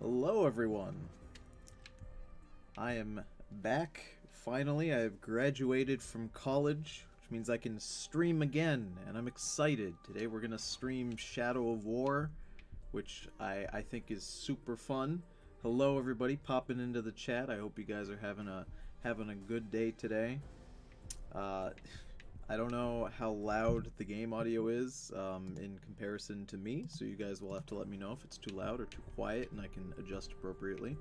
Hello everyone. I am back. Finally, I have graduated from college, which means I can stream again, and I'm excited. Today we're gonna stream Shadow of War, which I think is super fun. Hello everybody popping into the chat. I hope you guys are having a good day today. I don't know how loud the game audio is in comparison to me, so you guys will have to let me know if it's too loud or too quiet, and I can adjust appropriately.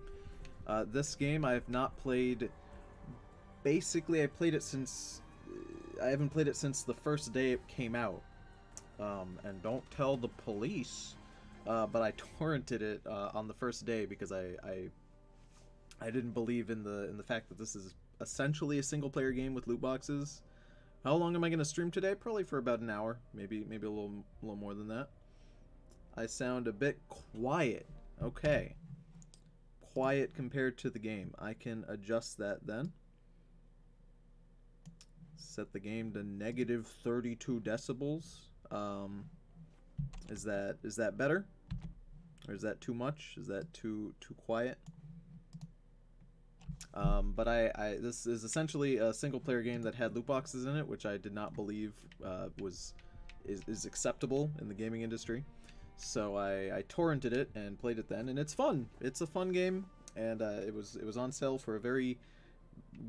This game I have not played. Basically, I played it since I haven't played it since the first day it came out. And don't tell the police, but I torrented it on the first day because I didn't believe in the fact that this is essentially a single player game with loot boxes. How long am I going to stream today? Probably for about an hour, maybe a little more than that. I sound a bit quiet. Okay. Quiet compared to the game. I can adjust that then. Set the game to negative 32 decibels. Is that better? Or is that too much? Is that too quiet? But this is essentially a single player game that had loot boxes in it, which I did not believe is acceptable in the gaming industry. So I torrented it and played it then, and it's fun. It's a fun game, and it was on sale for a very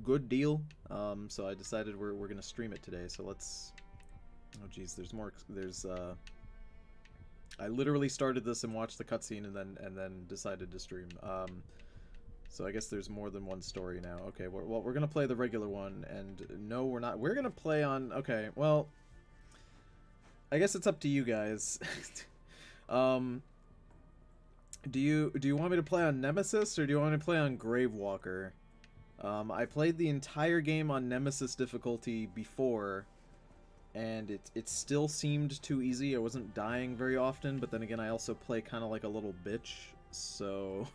good deal. So I decided we're gonna stream it today. So let's. Oh geez, there's more. I literally started this and watched the cutscene and then decided to stream. So I guess there's more than one story now. Okay, well, we're gonna play the regular one, and no, we're not. We're gonna play on. Okay, well, I guess it's up to you guys. Do you want me to play on Nemesis, or do you want me to play on Gravewalker? I played the entire game on Nemesis difficulty before, and it still seemed too easy. I wasn't dying very often, but then again, I also play kind of like a little bitch, so.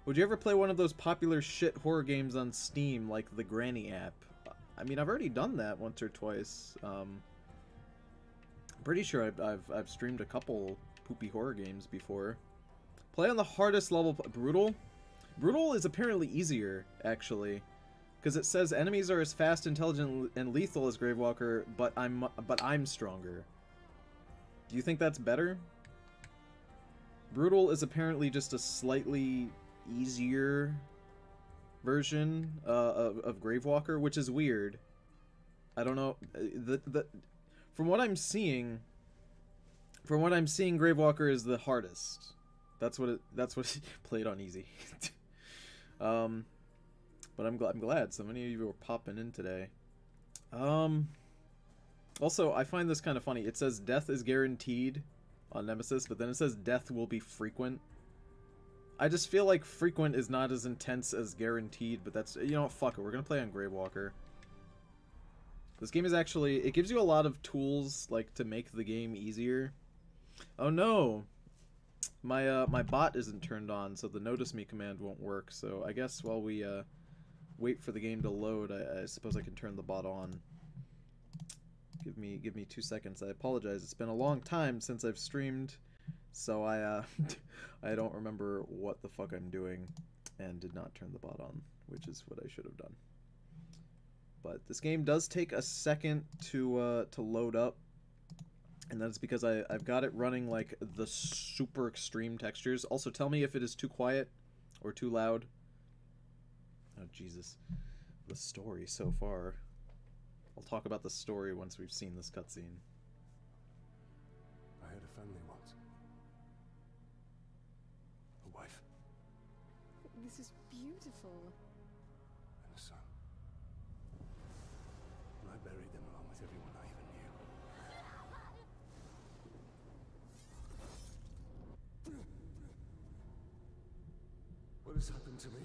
Would you ever play one of those popular shit horror games on Steam, like the Granny app? I mean, I've already done that once or twice. I'm pretty sure I've streamed a couple poopy horror games before. Play on the hardest level. Brutal? Brutal is apparently easier, actually, because it says enemies are as fast, intelligent, and lethal as Gravewalker, but I'm stronger. Do you think that's better? Brutal is apparently just a slightly easier version of Gravewalker, which is weird. I don't know. From what I'm seeing, Gravewalker is the hardest. That's what it played on easy. But I'm glad so many of you are popping in today. Also, I find this kind of funny. It says death is guaranteed on Nemesis, but then it says death will be frequent. I just feel like frequent is not as intense as guaranteed, but that's, you know, fuck it, we're gonna play on Gravewalker. This game is actually, it gives you a lot of tools, like, to make the game easier. Oh no! My bot isn't turned on, so the notice me command won't work, so I guess while we, wait for the game to load, I suppose I can turn the bot on. Give me 2 seconds, I apologize, it's been a long time since I've streamed. So I don't remember what the fuck I'm doing and did not turn the bot on, which is what I should have done. But this game does take a second to load up, and that's because I've got it running like the super extreme textures. Also, tell me if it is too quiet or too loud. Oh Jesus, the story so far. I'll talk about the story once we've seen this cutscene. I had a family once. A wife. This is beautiful. And a son. And I buried them along with everyone I even knew. What has happened to me?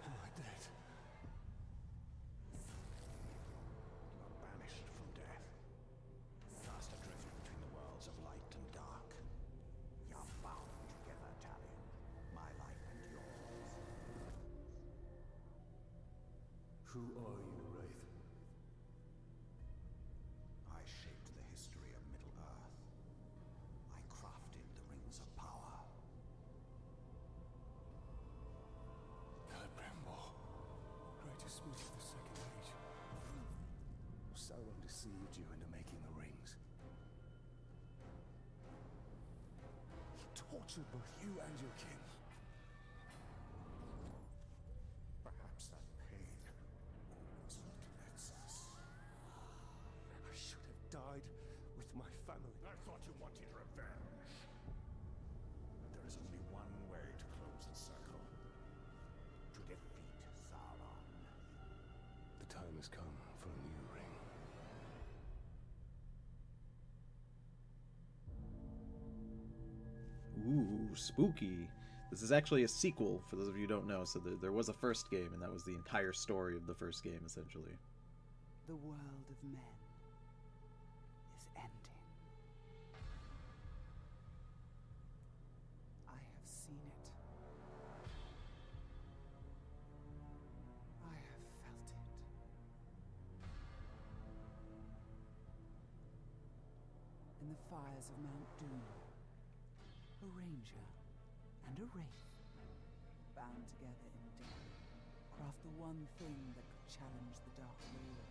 Am I dead? You are banished from death. Cast adrift between the worlds of light and dark. You are bound together, Talion. My life and yours. Who are you, Wraith? I shaped the history of Middle-earth. I crafted the rings of power. deceived you into making the rings. He tortured both you and your king. Perhaps that pain was what connects us. I should have died with my family. I thought you wanted revenge. But there is only one way to close the circle. To defeat Sauron. The time has come for a new ring. Ooh, spooky. This is actually a sequel, for those of you who don't know. So there was a first game, and that was the entire story of the first game, essentially. The world of men is ending. I have seen it. I have felt it. In the fires of Mount Doom, a ranger and a wraith, bound together in death, craft the one thing that could challenge the Dark Lord.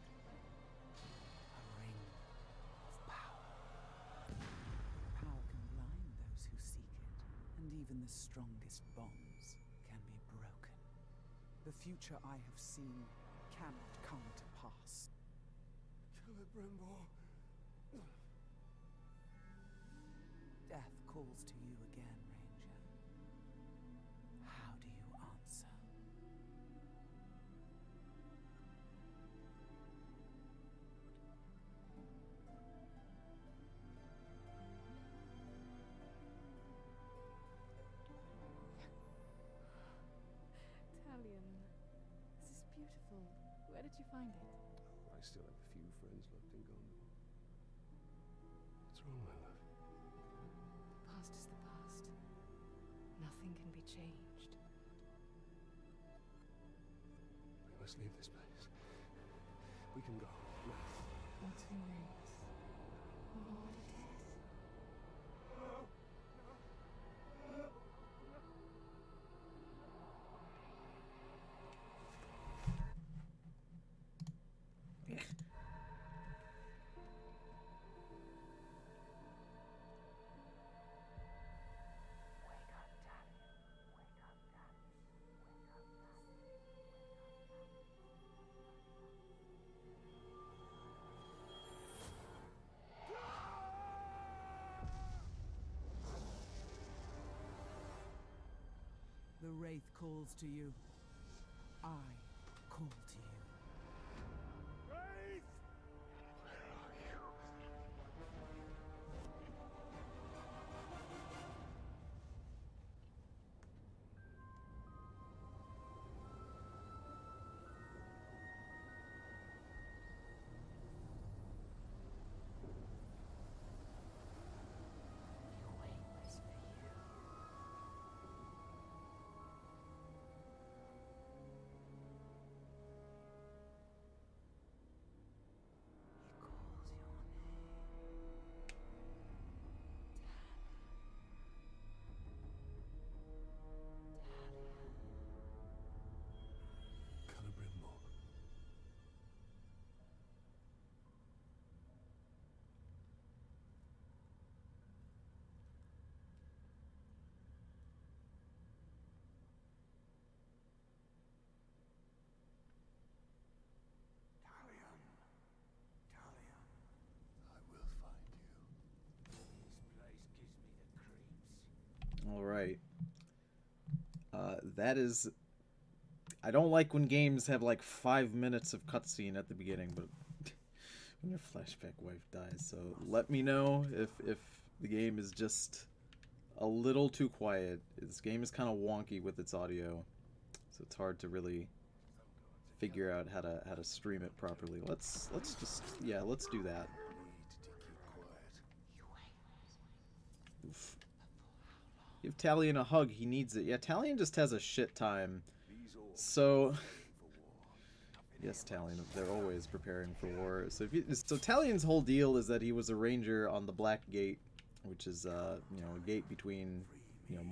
A ring of power. Power can blind those who seek it, and even the strongest bonds can be broken. The future I have seen cannot come to pass. Celebrimbor. Death calls to you again, Ranger. How do you answer? Talion, this is beautiful. Where did you find it? I still have a few friends left in Gondor. What's wrong, my love? The past is the past. Nothing can be changed. We must leave this place. We can go now. Not too late. Lord, it is. The Wraith calls to you. I call to you. Wraith! Where are you? Celebrimbor. Talion. Talion. I will find you. This place gives me the creeps. All right. That is... I don't like when games have like 5 minutes of cutscene at the beginning, but when your flashback wife dies. So let me know if the game is just a little too quiet. This game is kind of wonky with its audio, so it's hard to really figure out how to stream it properly. Let's just let's do that. Need to keep quiet. Oof. Give Talion a hug. He needs it. Yeah, Talion just has a shit time. These orcs So, for war. yes, Talion, they're always preparing for war. So, Talion's whole deal is that he was a ranger on the Black Gate, which is, a gate between,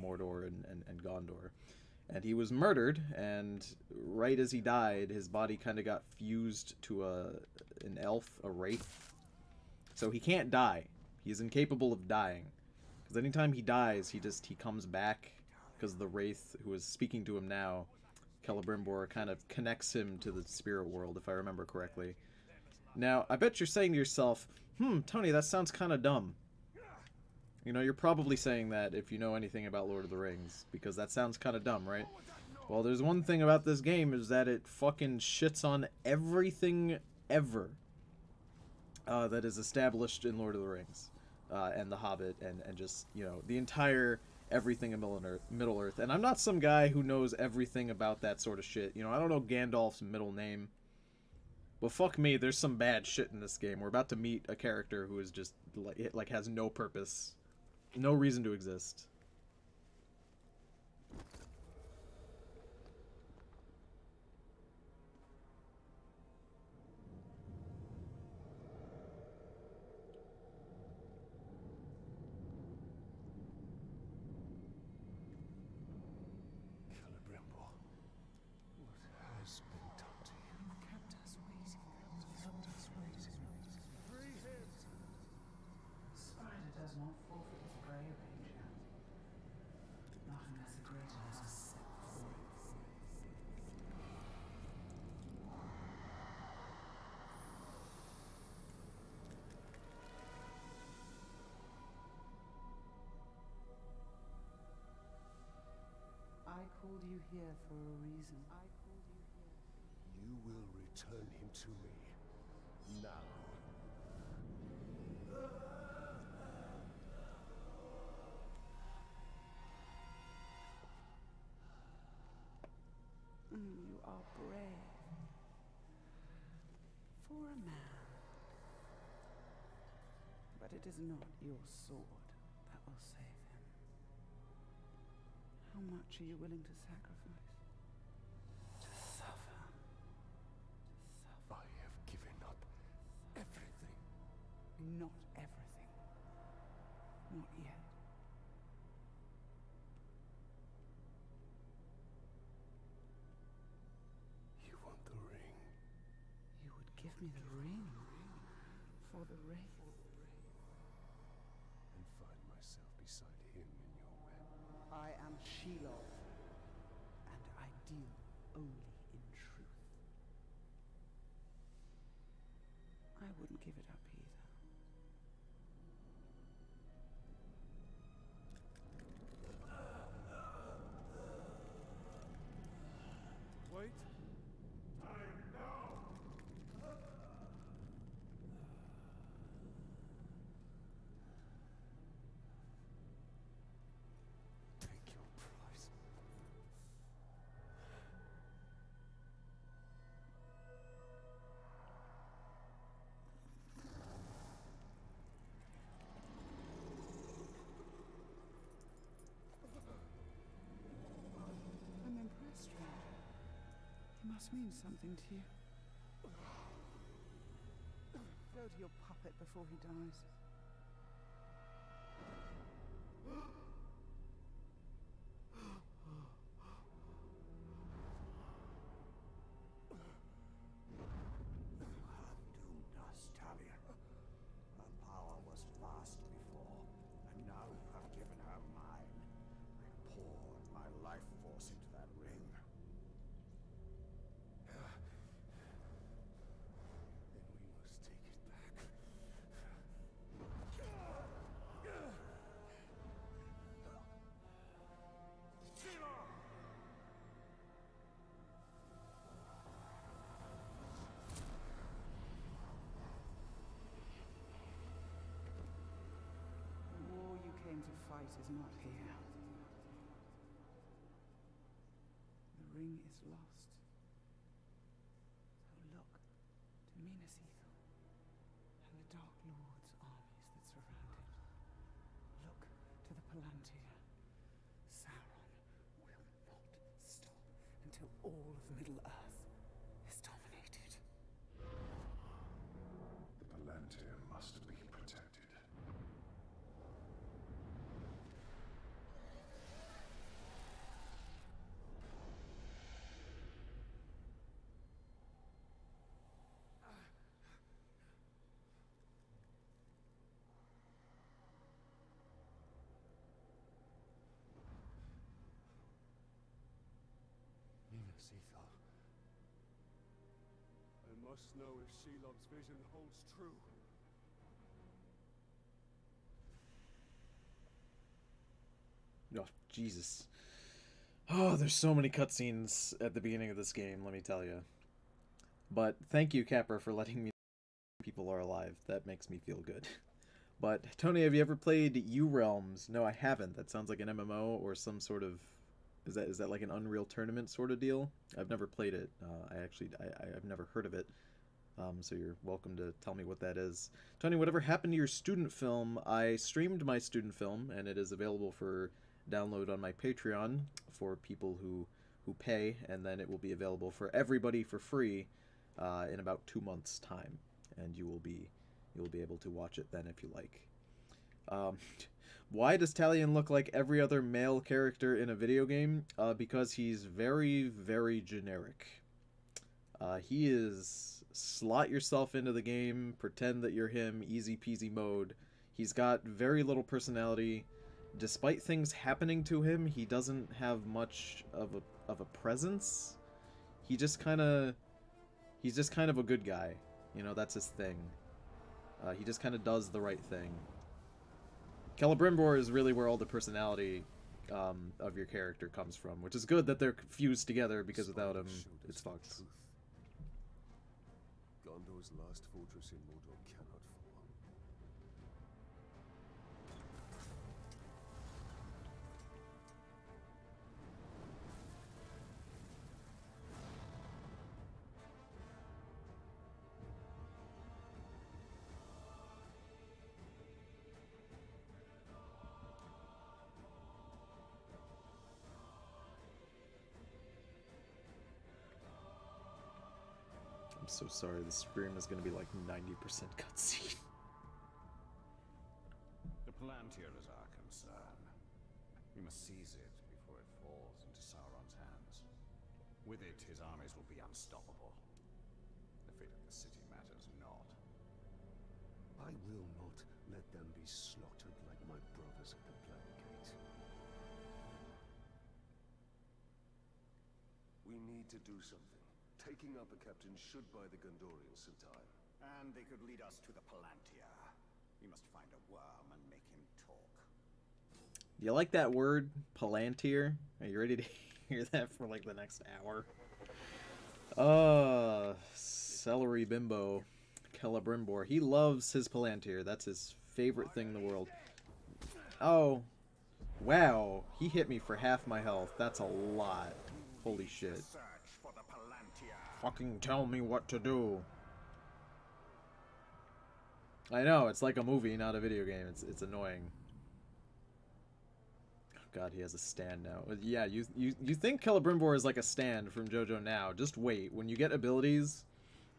Mordor and Gondor. And he was murdered, and right as he died, his body kind of got fused to an elf, a wraith. So he can't die. He's incapable of dying. Because anytime he dies, he comes back, because the wraith who is speaking to him now, Celebrimbor, kind of connects him to the spirit world, if I remember correctly. Now, I bet you're saying to yourself, Tony, that sounds kind of dumb. You know, you're probably saying that if you know anything about Lord of the Rings, because that sounds kind of dumb, right? Well, there's one thing about this game, is that it fucking shits on everything ever that is established in Lord of the Rings, and The Hobbit, and just, you know, the entire everything in Middle Earth. And I'm not some guy who knows everything about that sort of shit. You know, I don't know Gandalf's middle name. But fuck me, there's some bad shit in this game. We're about to meet a character who is just, like has no purpose. No reason to exist. Celebrimbor, what has been done to you? Kept us waiting. Free him! Spider does not forfeit its prey, Ranger. Not unless a greater has a set for it. I called you here for a reason. You will return him to me. Now. You are brave. For a man. But it is not your sword that will save him. How much are you willing to sacrifice? To suffer. I have given up everything. Not everything. Not yet. You want the ring? You would give me the ring for the wraith. And find myself beside him in your web. I am Shelob, and I deal only in truth. I wouldn't give it up either. Wait. Take your price. I'm impressed, Ranger. He must mean something to you. Go to your puppet before he dies. Doomed us, Talion. Her power was vast before, and now you have given her mine. I poured my life force into that ring. Then we must take it back. The war you came to fight is not here. The ring is lost. So look to Minas Ithil and the Dark Lord's armies that surround it. Look to the Palantir. Sauron will not stop until all of Middle-earth is dominated. The Palantir must be protected. must know if Shelob's vision holds true. Oh, Jesus. Oh, there's so many cutscenes at the beginning of this game, let me tell you. But thank you, Capper, for letting me know people are alive. That makes me feel good. But, Tony, have you ever played U-Realms? No, I haven't. That sounds like an MMO or some sort of... Is that like an Unreal Tournament sort of deal? I've never played it. I've never heard of it. So you're welcome to tell me what that is. Tony, whatever happened to your student film? I streamed my student film, and it is available for download on my Patreon for people who pay, and then it will be available for everybody for free in about 2 months' time, and you will be able to watch it then if you like. Why does Talion look like every other male character in a video game? Because he's very, very generic. He is slot yourself into the game, pretend that you're him, easy peasy mode. He's got very little personality. Despite things happening to him, he doesn't have much of a presence. He's just kind of a good guy. You know, that's his thing. He just kind of does the right thing. Celebrimbor is really where all the personality of your character comes from, which is good that they're fused together, because without him, it's fucked. Gondor's last fortress in Mordor cannot fall. I'm so sorry, the stream is going to be like 90% cutscene. The Palantir is our concern. We must seize it before it falls into Sauron's hands. With it, his armies will be unstoppable. The fate of the city matters not. I will not let them be slaughtered like my brothers at the Black Gate. We need to do something. Taking up a captain should buy the Gondorians some time. And they could lead us to the Palantir. We must find a worm and make him talk. Do you like that word, Palantir? Are you ready to hear that for like the next hour? Celery Bimbo, Celebrimbor. He loves his Palantir. That's his favorite thing in the world. Oh, wow. He hit me for half my health. That's a lot. Holy shit. Fucking tell me what to do. I know, it's like a movie, not a video game. It's annoying. Oh God, he has a stand now. Yeah, you think Celebrimbor is like a stand from JoJo now. Just wait. When you get abilities,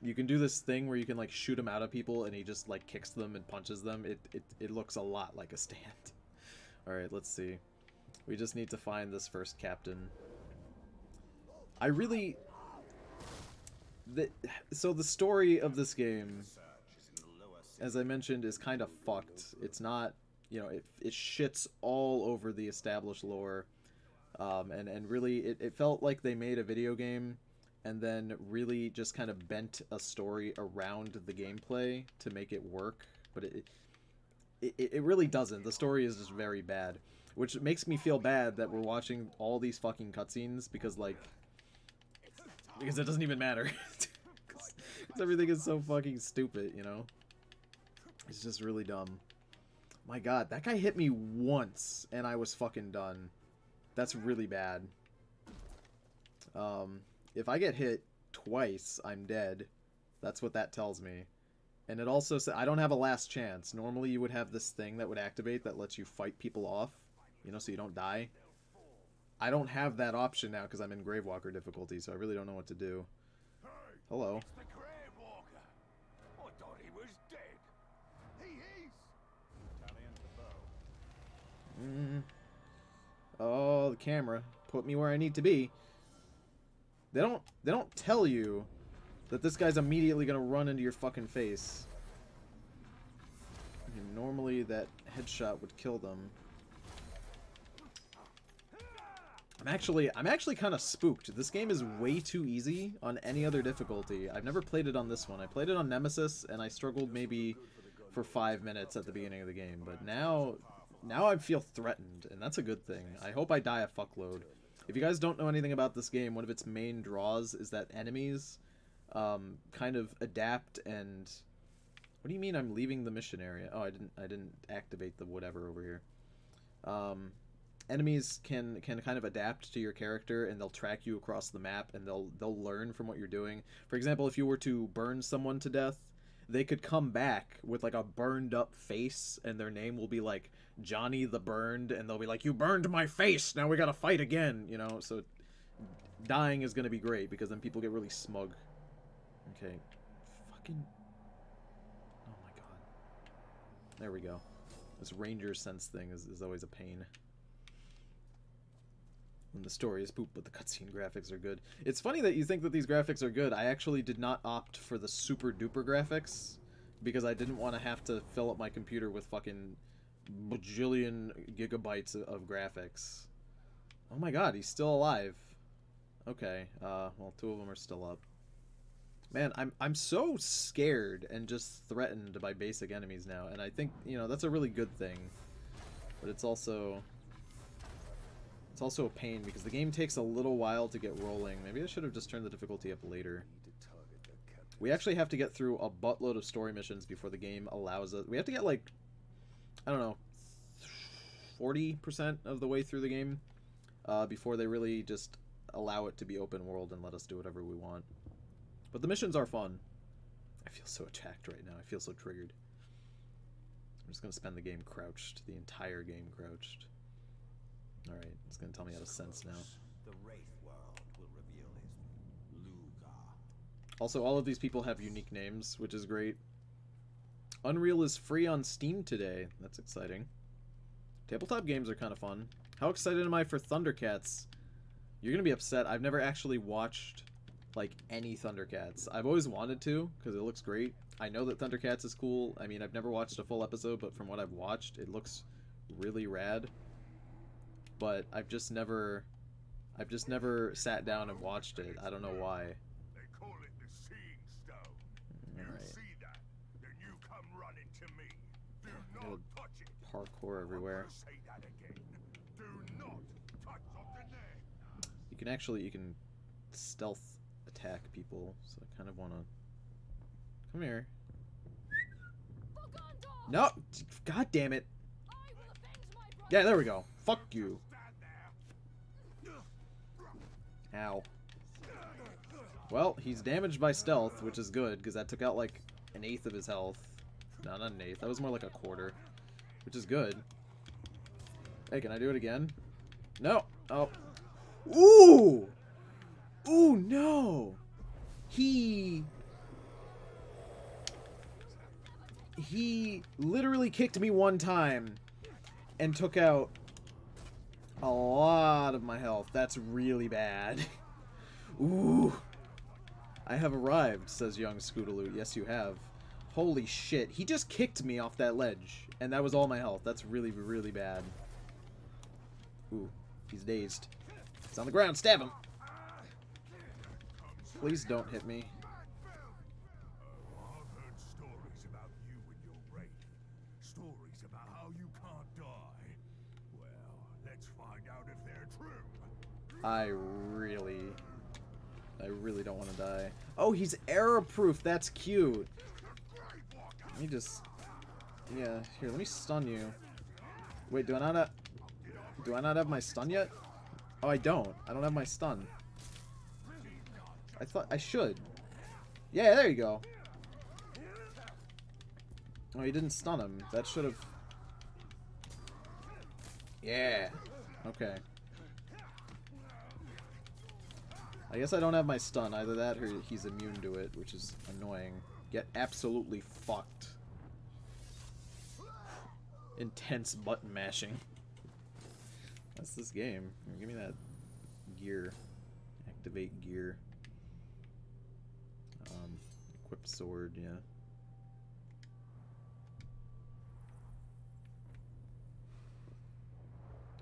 you can do this thing where you can like shoot him out of people and he just like kicks them and punches them. It looks a lot like a stand. Alright, let's see. We just need to find this first captain. I really... So the story of this game, as I mentioned, is kind of fucked. It's not, you know, it shits all over the established lore, and really it felt like they made a video game and then really just kind of bent a story around the gameplay to make it work, but it really doesn't. The story is just very bad, which makes me feel bad that we're watching all these fucking cutscenes, because it doesn't even matter. Because everything is so fucking stupid, you know? It's just really dumb. My God, that guy hit me once and I was fucking done. That's really bad. If I get hit twice, I'm dead. That's what that tells me. And it also says I don't have a last chance. Normally you would have this thing that would activate that lets you fight people off, you know, so you don't die. I don't have that option now because I'm in gravewalker difficulty, so I really don't know what to do. Hello. It's the gravewalker. I thought he was dead. He's... Talion the bow. Oh, the camera. Put me where I need to be. They don't tell you that this guy's immediately gonna run into your fucking face. And normally that headshot would kill them. I'm actually kind of spooked. This game is way too easy on any other difficulty. I've never played it on this one. I played it on Nemesis, and I struggled maybe for 5 minutes at the beginning of the game. But now I feel threatened, and that's a good thing. I hope I die a fuckload. If you guys don't know anything about this game, one of its main draws is that enemies kind of adapt and... What do you mean I'm leaving the mission area? Oh, I didn't activate the whatever over here. Enemies can kind of adapt to your character, and they'll track you across the map, and they'll learn from what you're doing. For example, if you were to burn someone to death, they could come back with like a burned up face, and their name will be like Johnny the Burned, and they'll be like, "You burned my face, now we gotta fight again," you know. So dying is gonna be great, because then people get really smug. Okay, fucking, oh my god, there we go. This ranger sense thing is always a pain. And the story is poop, but the cutscene graphics are good. It's funny that you think that these graphics are good. I actually did not opt for the super duper graphics because I didn't want to have to fill up my computer with fucking bajillion gigabytes of graphics. Oh my god, he's still alive. Okay, well, 2 of them are still up. Man, I'm so scared and just threatened by basic enemies now, and I think, you know, that's a really good thing. But it's also a pain because the game takes a little while to get rolling. Maybe I should have just turned the difficulty up later. We actually have to get through a buttload of story missions before the game allows us. We have to get like, I don't know, 40% of the way through the game before they really just allow it to be open world and let us do whatever we want. But the missions are fun. I feel so attacked right now. I feel so triggered. I'm just going to spend the game crouched. The entire game crouched. Alright, it's going to tell me how to sense now. The Wraith world will reveal his Lugar. Also, all of these people have unique names, which is great. Unreal is free on Steam today. That's exciting. Tabletop games are kind of fun. How excited am I for Thundercats? You're going to be upset. I've never actually watched, like, any Thundercats. I've always wanted to, because it looks great. I know that Thundercats is cool. I mean, I've never watched a full episode, but from what I've watched, it looks really rad. But I've just never sat down and watched it. I don't know why. They call it the Seeing Stone. You see that, then you come running to me. Do not touch it. Parkour everywhere. Say that again. Do not touch something there. You can stealth attack people, so I kind of want to... Come here. No! God damn it! Yeah, there we go. Fuck you. Ow. Well, he's damaged by stealth, which is good, because that took out like 1/8 of his health. No, not 1/8. That was more like 1/4, which is good. Hey, can I do it again? No. Oh. Ooh! Ooh, no! He literally kicked me one time and took out a lot of my health. That's really bad. Ooh. I have arrived, says young Scootaloo. Yes, you have. Holy shit. He just kicked me off that ledge, and that was all my health. That's really, really bad. Ooh. He's dazed. He's on the ground. Stab him. Please don't hit me. I've heard stories about you and your Wraith. Stories about how you can't die. Well, let's find out if they're true. I really don't want to die. Oh, he's error-proof. That's cute. Let me just... Yeah, here, let me stun you. Wait, do I not have my stun yet? Oh, I don't. I don't have my stun. I thought I should. Yeah, there you go. Oh, he didn't stun him. That should have... Yeah. Okay. I guess I don't have my stun. Either that or he's immune to it, which is annoying. Get absolutely fucked. Intense button mashing. That's this game. Give me that gear. Activate gear. Equip sword, yeah.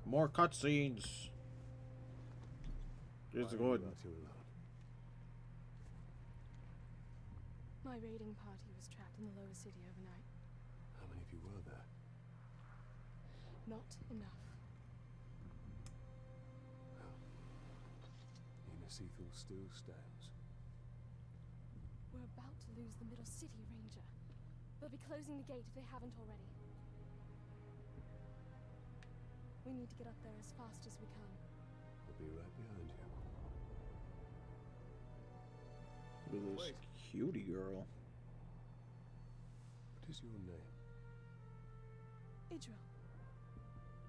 More cutscenes. It's good. My raiding party was trapped in the lower city overnight. How many of you were there? Not enough. Inner still stands. We're about to lose the middle city, Ranger. They'll be closing the gate if they haven't already. We need to get up there as fast as we can. I'll be right behind you. Look at this cutie girl. What is your name? Idril.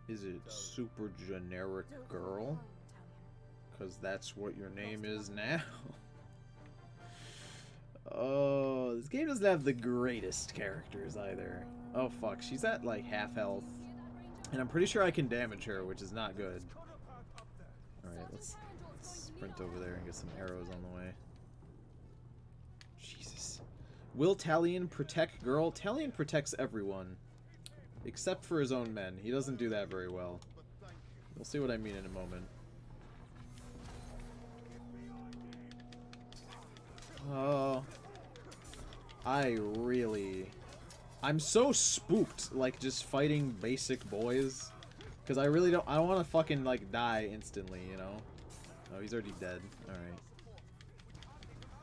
Is it super generic girl? Because that's what your name is now. Oh, this game doesn't have the greatest characters either. Oh fuck, she's at like half health. And I'm pretty sure I can damage her, which is not good. Alright, let's sprint over there and get some arrows on the way. Jesus. Will Talion protect girl? Talion protects everyone. Except for his own men. He doesn't do that very well. You'll see what I mean in a moment. Oh, I'm so spooked, like, just fighting basic boys. Because I don't want to fucking, like, die instantly, you know? Oh, he's already dead. Alright.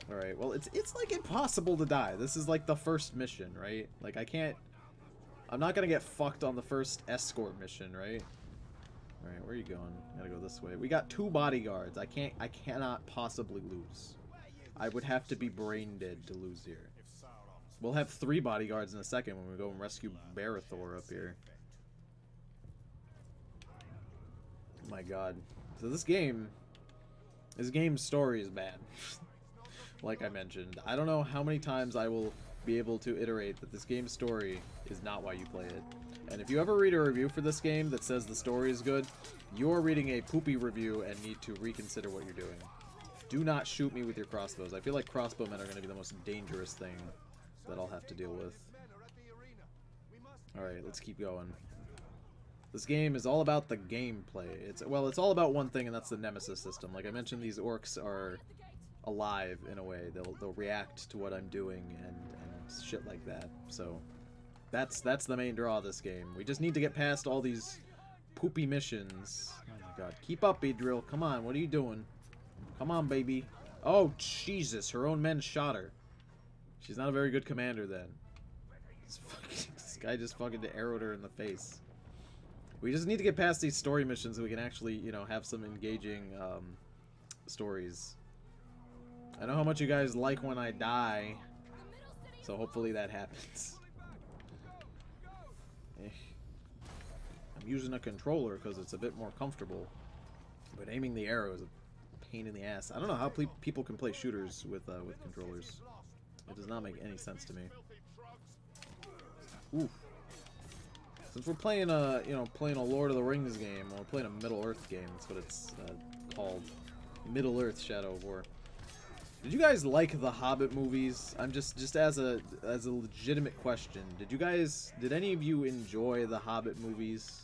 Alright, well, it's, like, impossible to die. This is, like, the first mission, right? Like, I'm not gonna get fucked on the first escort mission, right? Alright, where are you going? Gotta go this way. We got 2 bodyguards. I cannot possibly lose. I would have to be brain dead to lose here. We'll have 3 bodyguards in a second when we go and rescue Barathor up here. Oh my god. So this game's story is bad. Like I mentioned. I don't know how many times I will be able to iterate that this game's story is not why you play it. And if you ever read a review for this game that says the story is good, you're reading a poopy review and need to reconsider what you're doing. Do not shoot me with your crossbows. I feel like crossbowmen are going to be the most dangerous thing that I'll have to deal with. Alright, let's keep going. This game is all about the gameplay. It's all about one thing, and that's the nemesis system. Like I mentioned, these orcs are alive in a way. They'll react to what I'm doing and shit like that. So that's the main draw of this game. We just need to get past all these poopy missions. Oh my god. Keep up, Idril. Come on, what are you doing? Come on, baby. Oh, Jesus. Her own men shot her. She's not a very good commander, then. This guy just fucking arrowed her in the face. We just need to get past these story missions so we can actually, you know, have some engaging stories. I know how much you guys like when I die, so hopefully that happens. I'm using a controller because it's a bit more comfortable, but aiming the arrow is a pain in the ass. I don't know how people can play shooters with controllers. It does not make any sense to me. Ooh. Since we're playing a Lord of the Rings game, or we're playing a Middle Earth game, that's what it's called. Middle Earth Shadow of War. Did you guys like the Hobbit movies? I'm just as a legitimate question. Did any of you enjoy the Hobbit movies?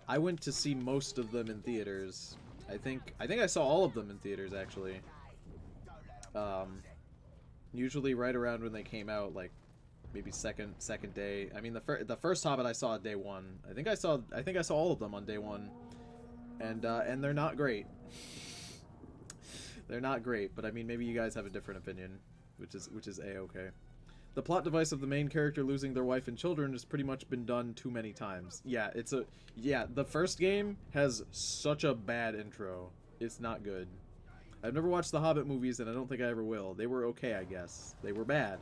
I went to see most of them in theaters. I think I saw all of them in theaters, actually. Usually right around when they came out, like maybe second day. I mean, the first Hobbit I saw day 1. I think I saw all of them on day 1, and they're not great. They're not great, but I mean, maybe you guys have a different opinion, which is a-okay. The plot device of the main character losing their wife and children has pretty much been done too many times. Yeah, the first game has such a bad intro. It's not good. I've never watched the Hobbit movies, and I don't think I ever will. They were okay, I guess. They were bad.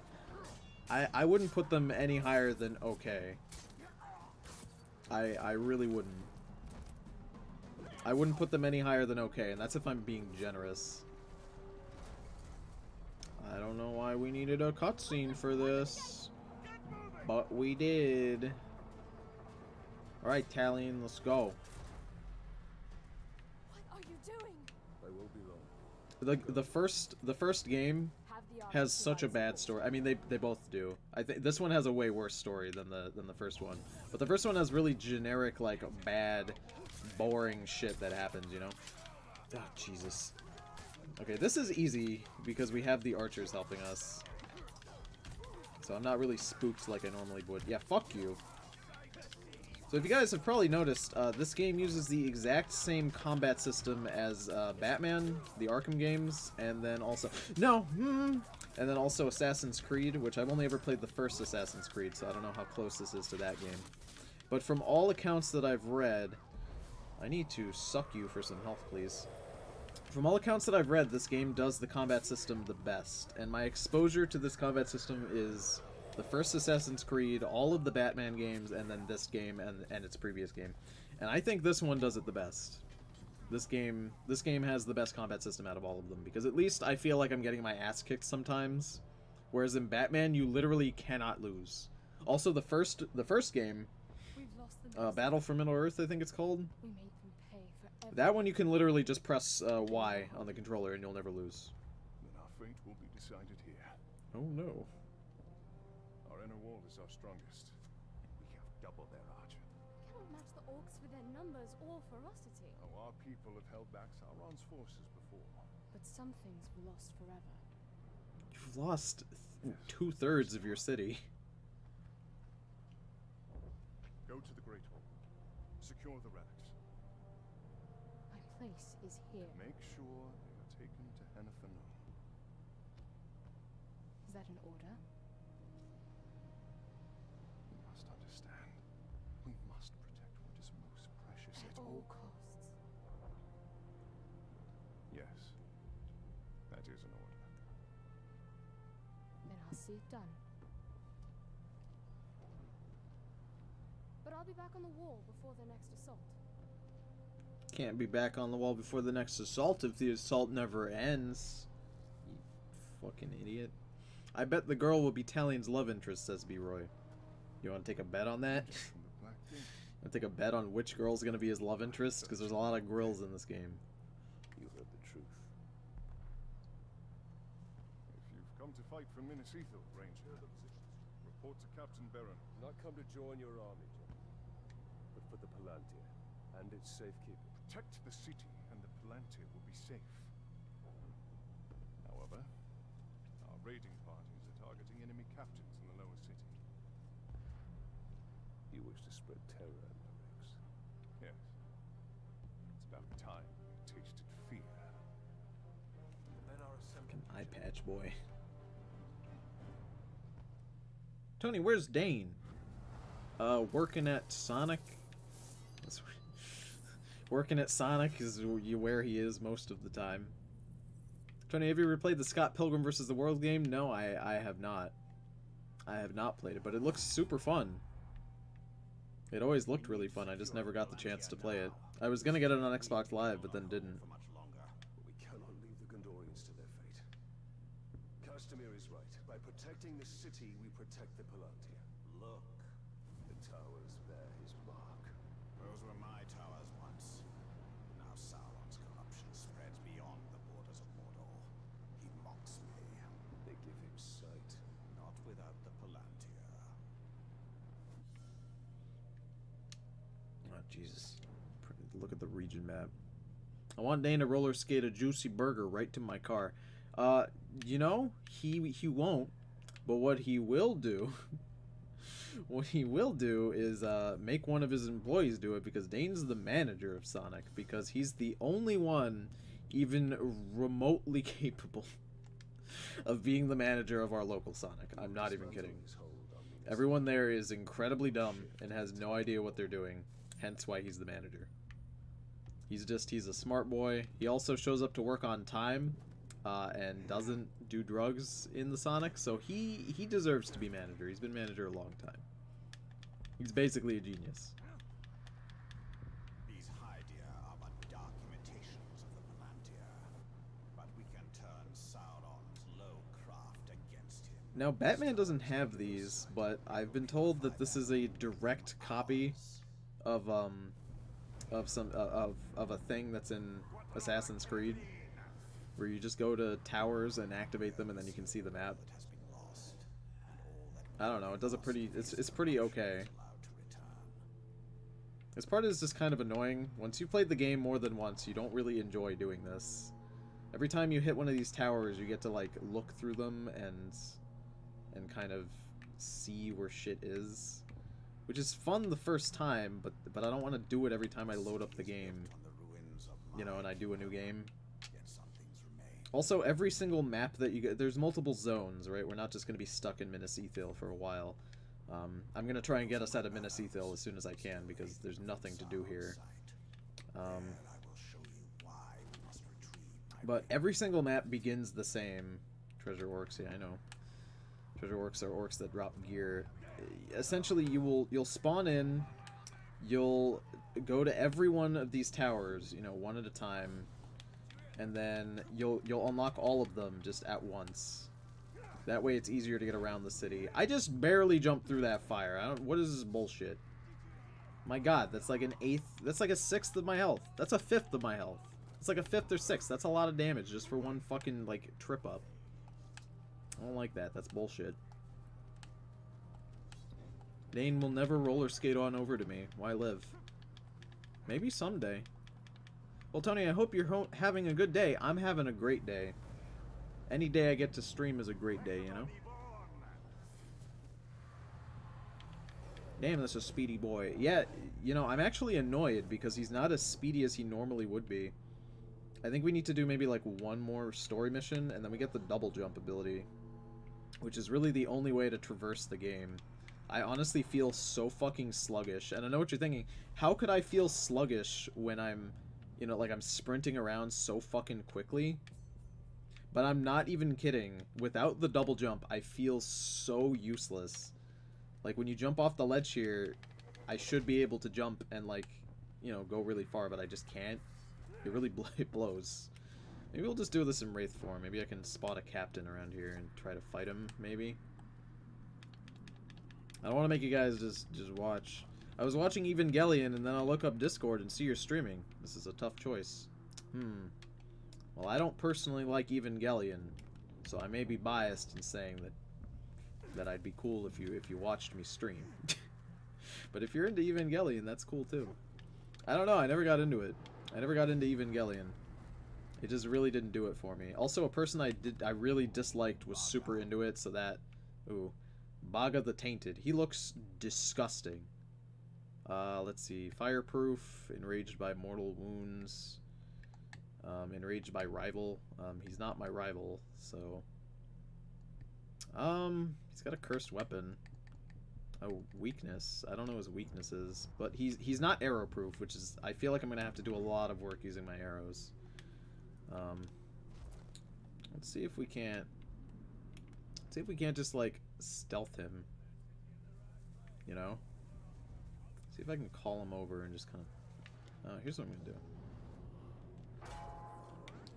I wouldn't put them any higher than okay. I really wouldn't. I wouldn't put them any higher than okay, and that's if I'm being generous. I don't know why we needed a cutscene for this, but we did. Alright, Talion, let's go. What are you doing? I will be long. The first game has such a bad story. I mean, they both do. I think this one has a way worse story than the first one. But the first one has really generic, like, bad, boring shit that happens, you know? Oh, Jesus. Okay, this is easy because we have the archers helping us. So I'm not really spooked like I normally would. Yeah, fuck you. So if you guys have probably noticed, this game uses the exact same combat system as Batman, the Arkham games, and then also... No! And then also Assassin's Creed, which I've only ever played the first Assassin's Creed, so I don't know how close this is to that game. But from all accounts that I've read... I need to suck you for some health, please. From all accounts that I've read, this game does the combat system the best, and my exposure to this combat system is the first Assassin's Creed, all of the Batman games, and then this game and its previous game. And I think this one does it the best. This game has the best combat system out of all of them, because at least I feel like I'm getting my ass kicked sometimes, whereas in Batman you literally cannot lose. Also, the first game, Battle for Middle-earth, I think it's called. We made them pay for That one you can literally just press Y on the controller and you'll never lose. Then our fate will be decided here. Oh no. Our inner wall is our strongest. We have double their archer. We cannot match the orcs for their numbers or ferocity. Oh, our people have held back Sauron's forces before. But some things were lost forever. You've lost 2/3 of your city. Go to the Great Hall. Secure the relics. My place is here. Make sure they are taken to Hennethanoe. Is that an order? You must understand. We must protect what is most precious At at all costs. Yes. That is an order. Then I'll see it done. But I'll be back on the wall before the next assault. Can't be back on the wall before the next assault if the assault never ends. You fucking idiot. I bet the girl will be Talion's love interest, says B-Roy. You want to take a bet on that? From the Black King. You want to take a bet on which girl's going to be his love interest? Because there's a lot of girls in this game. You heard the truth. If you've come to fight for Minas Ithil, Ranger, report to Captain Baron. Not come to join your army, John, but for the Palantir and its safekeeping. Protect the city and the Palantir will be safe. However, our raiding parties are targeting enemy captains in the lower city. You wish to spread terror and lyrics. Yes. It's about time we tasted fear. Fucking eye patch boy. Tony, where's Dane? Working at Sonic. Working at Sonic is where he is most of the time. Tony, have you ever played the Scott Pilgrim vs. the World game? No, I have not. I have not played it, but it looks super fun. It always looked really fun, I just never got the chance to play it. I was gonna get it on Xbox Live, but then didn't. But we cannot leave the Gondorians to their fate. Castamir is right. By protecting the city, we protect the Palantir. Look, The towers bear his mark. those were my towers once. Now Sauron's corruption spreads beyond the borders of Mordor. He mocks me. They give him sight. Not without the Palantir. Oh, Jesus. Look at the region map. I want Dane to roller skate a juicy burger right to my car. You know, he won't. But what he will do... What he will do is make one of his employees do it, because Dane's the manager of Sonic, because he's the only one even remotely capable of being the manager of our local Sonic. I'm not even kidding. Everyone there is incredibly dumb and has no idea what they're doing, hence why he's the manager. He's a smart boy. He also shows up to work on time and doesn't do drugs in the Sonic, so he deserves to be manager. He's been manager a long time. He's basically a genius. These Hydia are but dark imitations of the Palantir. But we can turn Sauron's low craft against him. Now, Batman doesn't have these, but I've been told that this is a direct copy of a thing that's in Assassin's Creed, where you just go to towers and activate them, and then you can see the map. That has been lost, and all that I don't know. It does a pretty. It's pretty okay. allowed to return. This part is just kind of annoying. Once you played the game more than once, you don't really enjoy doing this. Every time you hit one of these towers, you get to, like, look through them and kind of see where shit is. Which is fun the first time, but I don't want to do it every time I load up the game. You know, and I do a new game. Also, every single map that you get, there's multiple zones, right? We're not just going to be stuck in Minas Ithil for a while. I'm going to try and get us out of Minas Ithil as soon as I can, because there's nothing to do here. But every single map begins the same. Treasure orcs, yeah, I know. Treasure orcs are orcs that drop gear. Essentially, you'll spawn in, you'll go to every one of these towers, you know, one at a time, and then you'll unlock all of them just at once. That way it's easier to get around the city. I just barely jumped through that fire. What is this bullshit? My god, that's like an eighth, that's like a sixth of my health. That's a fifth of my health. It's like a fifth or sixth. That's a lot of damage just for one fucking, like, trip up. I don't like that. That's bullshit. Dane will never roller skate on over to me. Why live? Maybe someday. Well, Tony, I hope you're having a good day. I'm having a great day. Any day I get to stream is a great day, you know? Damn, that's a speedy boy. Yeah, you know, I'm actually annoyed because he's not as speedy as he normally would be. I think we need to do maybe like one more story mission, and then we get the double jump ability, which is really the only way to traverse the game. I honestly feel so fucking sluggish, and I know what you're thinking. How could I feel sluggish when I'm, you know, like I'm sprinting around so fucking quickly? But I'm not even kidding. Without the double jump, I feel so useless. Like, when you jump off the ledge here, I should be able to jump and, like, you know, go really far, but I just can't. It really it blows. Maybe we'll just do this in Wraith form. Maybe I can spot a captain around here and try to fight him, maybe. I don't want to make you guys just watch. I was watching Evangelion, and then I'll look up Discord and see you're streaming. This is a tough choice. Well, I don't personally like Evangelion, so I may be biased in saying that I'd be cool if you watched me stream. But if you're into Evangelion, that's cool too. I don't know, I never got into it. I never got into Evangelion. It just really didn't do it for me. Also, a person I really disliked was super into it, so that... Ooh. Baga the Tainted. He looks disgusting. Let's see. Fireproof, enraged by mortal wounds, enraged by rival. He's not my rival, so... he's got a cursed weapon. A weakness. I don't know his weaknesses, but he's not arrow-proof, which is... I feel like I'm gonna have to do a lot of work using my arrows. Let's see if we can't... See if we can't just, like, stealth him. You know? See if I can call him over and just kind of... here's what I'm gonna do.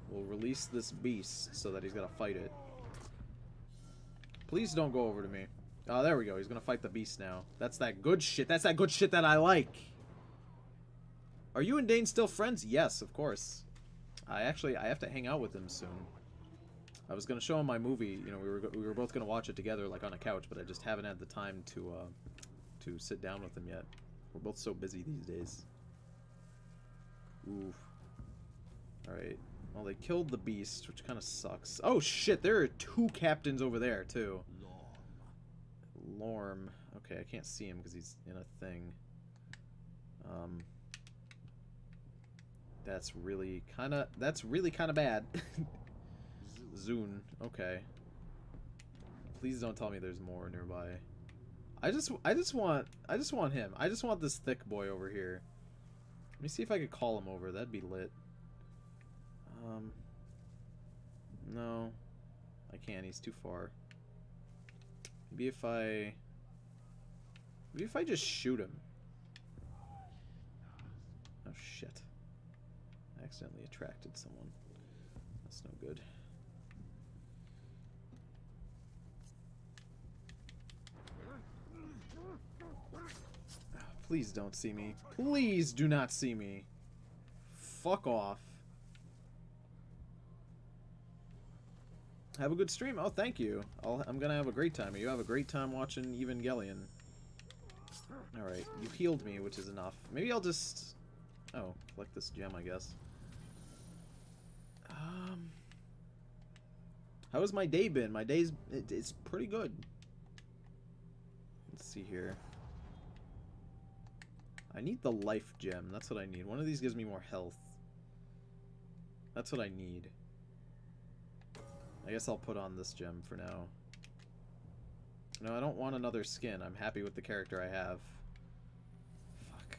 We'll release this beast so that he's gonna fight it. Please don't go over to me. Oh, there we go. He's gonna fight the beast now. That's that good shit. That's that good shit that I like. Are you and Dane still friends? Yes, of course. I have to hang out with him soon. I was gonna show him my movie. You know, we were both gonna watch it together, like on a couch, but I just haven't had the time to sit down with him yet. We're both so busy these days. Oof. All right. Well, they killed the beast, which kind of sucks. Oh shit! There are two captains over there too. Lorm. Okay, I can't see him because he's in a thing. That's really kind of bad. Zune. Okay. Please don't tell me there's more nearby. I just want him. I just want this thick boy over here. Let me see if I could call him over. That'd be lit. No. I can't. He's too far. Maybe if I just shoot him. Oh shit. I accidentally attracted someone. That's no good. Please don't see me. Please do not see me. Fuck off. Have a good stream. Oh, thank you. I'm gonna have a great time. You have a great time watching Evangelion. Alright, you healed me, which is enough. Maybe I'll just... Oh, collect this gem, I guess. How has my day been? My day's... It's pretty good. Let's see here. I need the life gem. That's what I need. One of these gives me more health. That's what I need. I guess I'll put on this gem for now. No, I don't want another skin. I'm happy with the character I have. Fuck,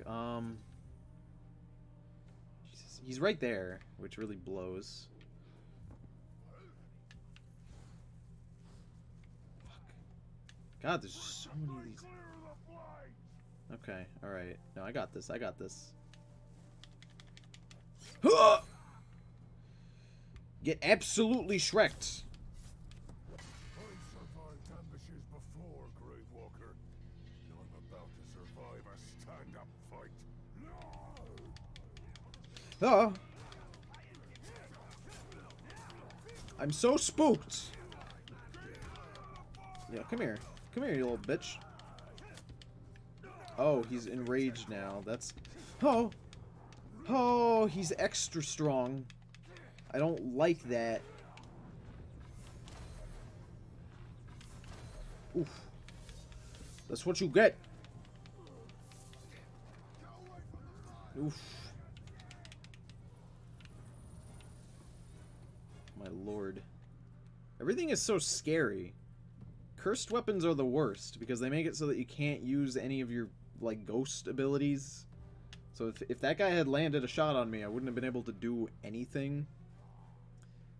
Jesus. He's right there, which really blows. Fuck. God, there's so many of these. Okay, alright. No, I got this. I got this. Get absolutely shreked. I survived ambushes before, Gravewalker. I'm about to survive a stand-up fight. Oh. I'm so spooked. Yeah, come here. Come here, you little bitch. Oh, he's enraged now. That's... Oh! Oh, he's extra strong. I don't like that. Oof. That's what you get. Oof. My lord. Everything is so scary. Cursed weapons are the worst because they make it so that you can't use any of your, like, ghost abilities. So if that guy had landed a shot on me, I wouldn't have been able to do anything.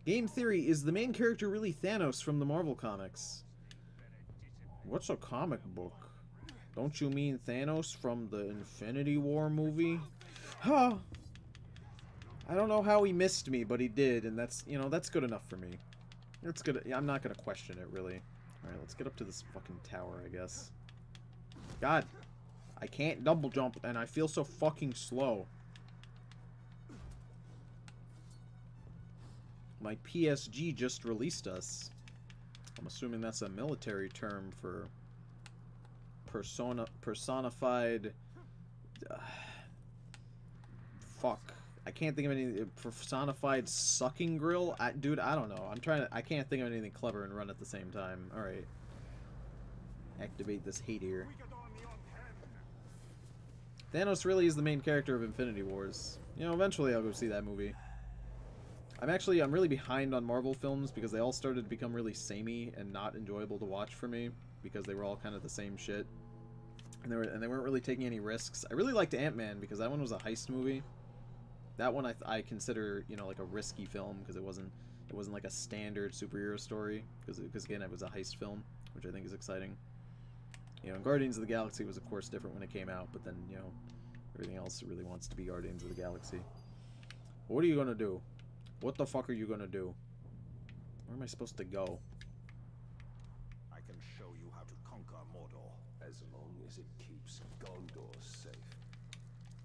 Game theory, is the main character really Thanos from the Marvel comics? What's a comic book? Don't you mean Thanos from the Infinity War movie? Huh. I don't know how he missed me, but he did, and that's, you know, that's good enough for me. That's good. I'm not gonna question it, really. Alright, let's get up to this fucking tower, I guess. God. I can't double jump, and I feel so fucking slow. My PSG just released us. I'm assuming that's a military term for personified... fuck. I can't think of anything. Personified sucking grill? Dude, I don't know. I can't think of anything clever and run at the same time. Alright. Activate this hate here. Thanos really is the main character of Infinity Wars. You know, eventually I'll go see that movie. I'm really behind on Marvel films because they all started to become really samey and not enjoyable to watch for me because they were all kind of the same shit. And they weren't really taking any risks. I really liked Ant-Man because that one was a heist movie. That one I consider, you know, like a risky film because it wasn't like a standard superhero story because again it was a heist film, which I think is exciting. You know, Guardians of the Galaxy was of course different when it came out, but then, you know, everything else really wants to be Guardians of the Galaxy. What are you gonna do? What the fuck are you gonna do? Where am I supposed to go? I can show you how to conquer Mordor, As long as it keeps Gondor safe.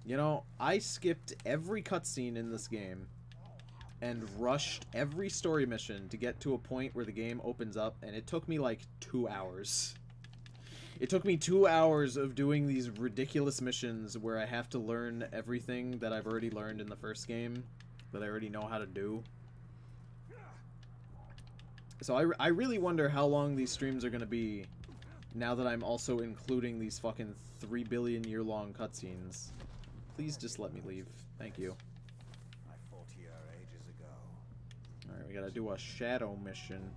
You know, I skipped every cutscene in this game and rushed every story mission to get to a point where the game opens up, and it took me like 2 hours. It took me 2 hours of doing these ridiculous missions where I have to learn everything that I've already learned in the first game, that I already know how to do. So I really wonder how long these streams are going to be now that I'm also including these fucking 3 billion year long cutscenes. Please just let me leave. Thank you. I fought here ages ago. Alright, we gotta do a shadow mission.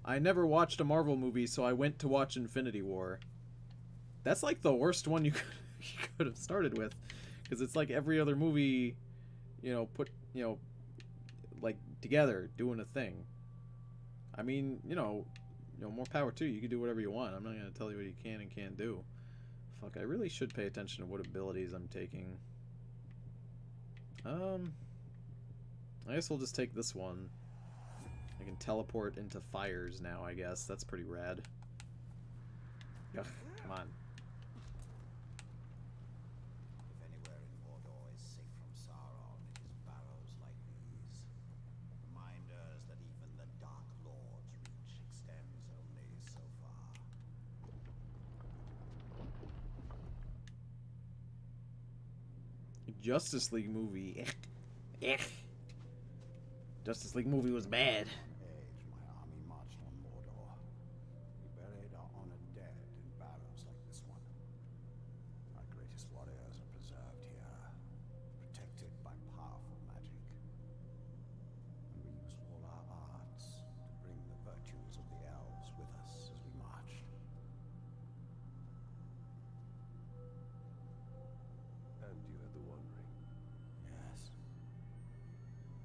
I never watched a Marvel movie, so I went to watch Infinity War. That's like the worst one you could have started with. Because it's like every other movie, you know, put, you know, like, together, doing a thing. I mean, you know, more power to you. You can do whatever you want. I'm not going to tell you what you can and can't do. Fuck, I really should pay attention to what abilities I'm taking. I guess we'll just take this one. I can teleport into fires now, I guess. That's pretty rad. Ugh, come on. If anywhere in Mordor is safe from Sauron, it is barrows like these. Reminders that even the Dark Lords Justice League movie. Justice League movie was bad. Age, my army marched on Mordor. We buried our honored dead in barrows like this one. Our greatest warriors are preserved here, protected by powerful magic. And we used all our arts to bring the virtues of the elves with us as we marched. And you had the One Ring. Yes.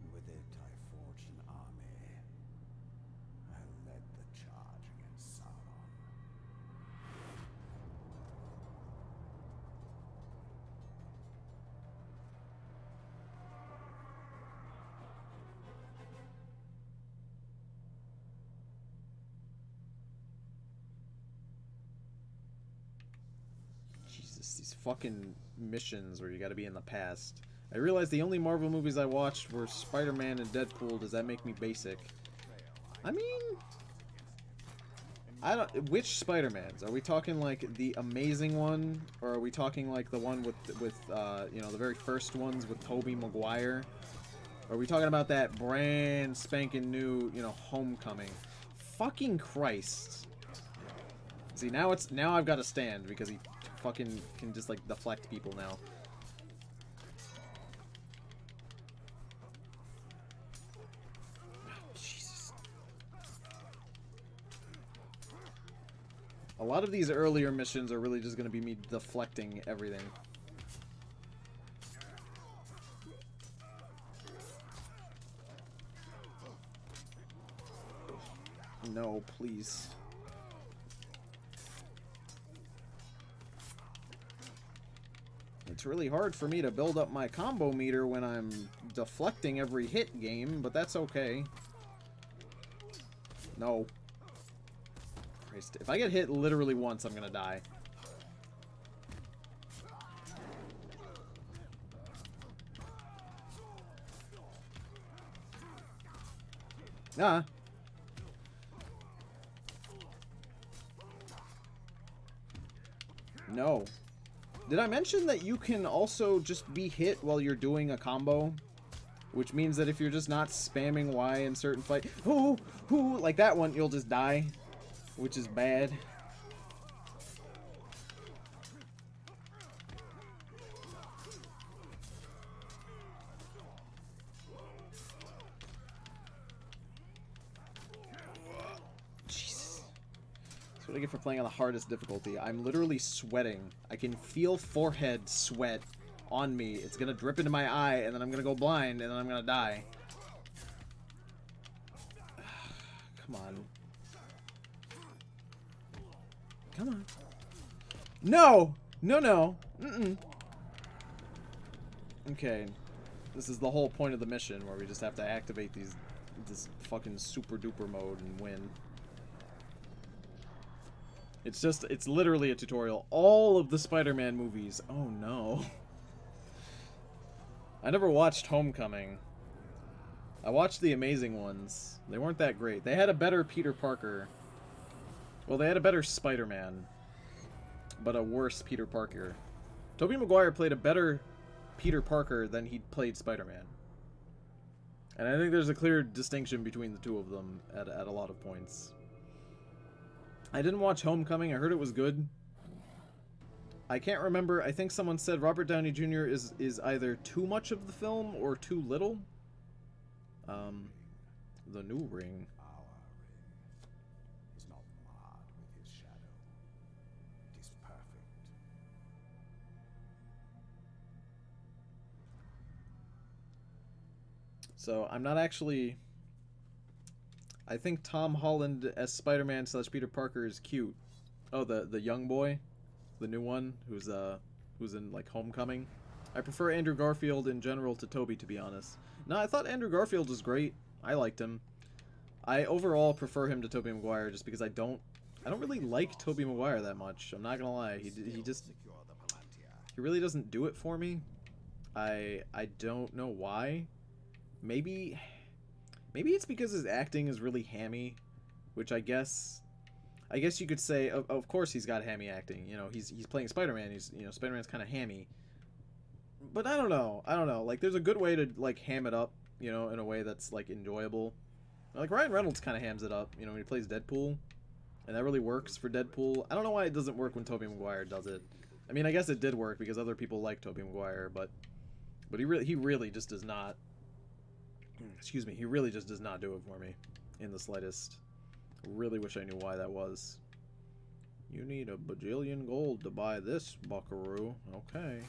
And with it, I forged an army. I led the charge against Sauron. Jesus, these fucking missions where you gotta be in the past. I realized the only Marvel movies I watched were Spider-Man and Deadpool. Does that make me basic? I mean, I don't. Which Spider-Mans? Are we talking like the amazing one, or are we talking like the one with you know, the very first ones with Tobey Maguire? Or are we talking about that brand spanking new, you know, Homecoming? Fucking Christ! See, now I've got to stand because he fucking can just like deflect people now. Jesus. A lot of these earlier missions are really just going to be me deflecting everything. No, please. It's really hard for me to build up my combo meter when I'm deflecting every hit game, but that's okay. No. Christ. If I get hit literally once, I'm gonna die. Ah. No. Did I mention that you can also just be hit while you're doing a combo? Which means that if you're just not spamming Y in certain fight, like that one, you'll just die. Which is bad. Jesus. That's what I get for playing on the hardest difficulty. I'm literally sweating. I can feel forehead sweat on me. It's gonna drip into my eye, and then I'm gonna go blind, and then I'm gonna die. Come on. Come on. No! No, no. Mm-mm. Okay. This is the whole point of the mission, where we just have to activate this fucking super duper mode and win. It's literally a tutorial. All of the Spider-Man movies. Oh no. I never watched Homecoming. I watched the amazing ones. They weren't that great. They had a better Peter Parker. Well, they had a better Spider-Man, but a worse Peter Parker. Tobey Maguire played a better Peter Parker than he played Spider-Man. And I think there's a clear distinction between the two of them at a lot of points. I didn't watch Homecoming. I heard it was good. I can't remember. I think someone said Robert Downey Jr. is either too much of the film or too little. The new ring. Our ring is not marred with his shadow. It is perfect. So I'm not actually. I think Tom Holland as Spider-Man / Peter Parker is cute. Oh, the young boy, the new one who's in like Homecoming. I prefer Andrew Garfield in general to Tobey, to be honest. No, I thought Andrew Garfield was great. I liked him. I overall prefer him to Tobey Maguire just because I don't really like Tobey Maguire that much. I'm not gonna lie. He just he really doesn't do it for me. I don't know why. Maybe it's because his acting is really hammy, which I guess you could say. Of course, he's got hammy acting. You know, he's playing Spider-Man. Spider-Man's kind of hammy. but I don't know. I don't know. Like, there's a good way to, like, ham it up, you know, in a way that's, like, enjoyable. Like, Ryan Reynolds kind of hams it up, you know, when he plays Deadpool. And that really works for Deadpool. I don't know why it doesn't work when Tobey Maguire does it. I mean, I guess it did work because other people like Tobey Maguire, but he really just does not. Excuse me, he really just does not do it for me in the slightest. Really wish I knew why that was. You need a bajillion gold to buy this, buckaroo. Okay.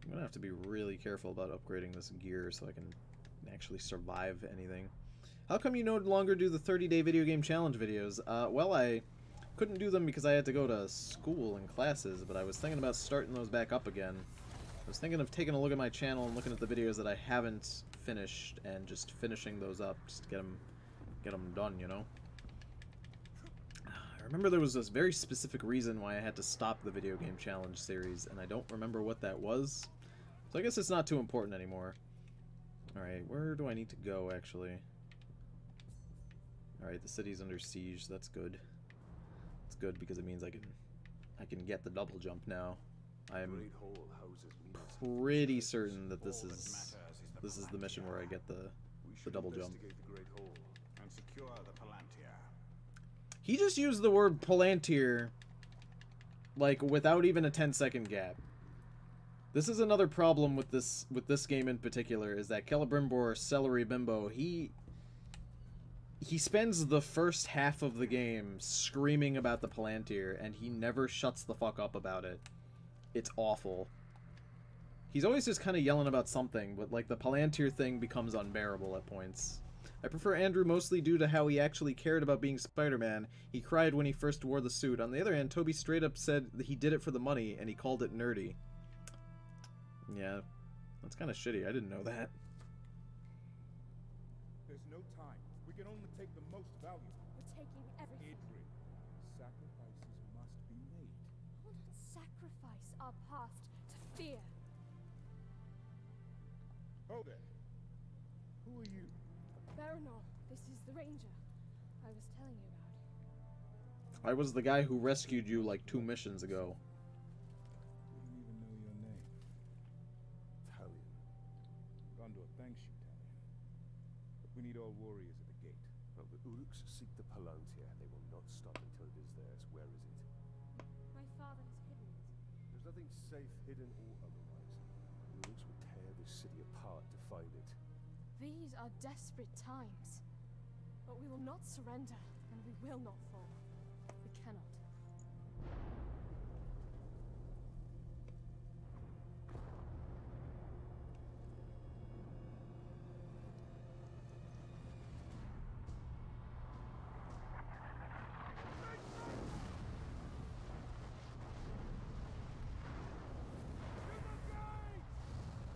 I'm gonna have to be really careful about upgrading this gear so I can actually survive anything. How come you no longer do the 30-day video game challenge videos? Well, I couldn't do them because I had to go to school and classes, but I was thinking about starting those back up again. I was thinking of taking a look at my channel and looking at the videos that I haven't finished and just finishing those up, just to get them done, you know? I remember there was this very specific reason why I had to stop the video game challenge series, and I don't remember what that was. So I guess it's not too important anymore. Alright, where do I need to go, actually? Alright, the city's under siege. That's good. It's good because it means I can get the double jump now. I'm pretty certain that this is the mission where I get the double jump. He just used the word Palantir like without even a 10-second gap. This is another problem with this game in particular, is that Celebrimbor Celery Bimbo, he spends the first half of the game screaming about the Palantir, and he never shuts the fuck up about it. It's awful. He's always just kind of yelling about something, but like the Palantir thing becomes unbearable at points. I prefer Andrew mostly due to how he actually cared about being Spider-Man. He cried when he first wore the suit. On the other hand, Toby straight up said that he did it for the money, and he called it nerdy. Yeah, that's kind of shitty. I didn't know that. There's no time. We can only take the most valuable. We're taking everything. Idri, sacrifices must be made. We'll not sacrifice our past to fear. Oh there. Who are you? Baranol, this is the Ranger I was telling you about. I was the guy who rescued you like 2 missions ago. We don't even know your name. Talion. Gondor thanks you, Talion. But we need all warriors at the gate. Well, the Uruks seek the Palantir. They will not stop until it is theirs. Where is it? My father has hidden it. There's nothing safe, hidden or otherwise. The Uruks would tear this city apart to find it. These are desperate times. But we will not surrender, and we will not fall. We cannot.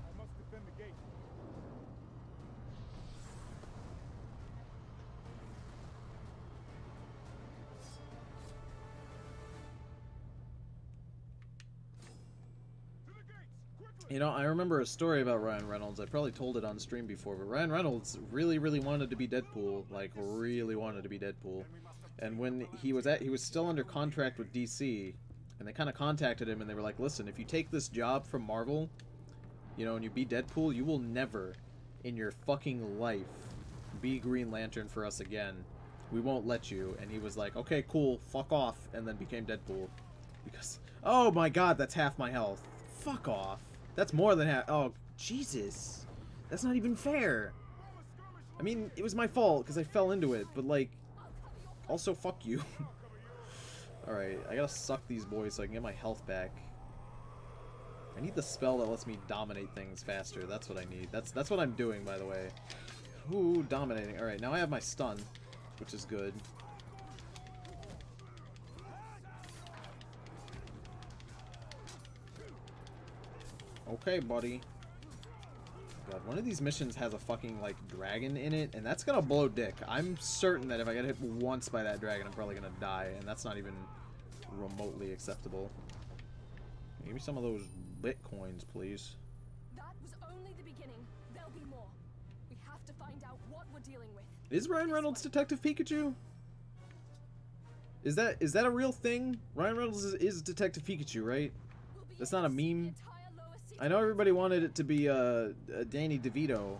I must defend the gate. You know, I remember a story about Ryan Reynolds. I probably told it on stream before, but Ryan Reynolds really, really wanted to be Deadpool. Like, really wanted to be Deadpool. And when he was still under contract with DC, and they kind of contacted him, and they were like, listen, if you take this job from Marvel, you know, and you be Deadpool, you will never, in your fucking life, be Green Lantern for us again. We won't let you. And he was like, okay, cool, fuck off, and then became Deadpool. Because, oh my god, that's half my health. Fuck off. That's more than half. Oh, Jesus. That's not even fair. I mean, it was my fault because I fell into it, but like, also fuck you. Alright, I gotta suck these boys so I can get my health back. I need the spell that lets me dominate things faster. That's what I need. That's what I'm doing, by the way. Ooh, dominating. Alright, now I have my stun, which is good. Okay, buddy. God, one of these missions has a fucking, like, dragon in it, and that's gonna blow dick. I'm certain that if I get hit once by that dragon, I'm probably gonna die, and that's not even remotely acceptable. Give me some of those bitcoins, please. That was only the beginning. There'll be more. We have to find out what we're dealing with. Is Ryan Reynolds Detective Pikachu? Is that a real thing? Ryan Reynolds is Detective Pikachu, right? That's not a meme. I know everybody wanted it to be Danny DeVito,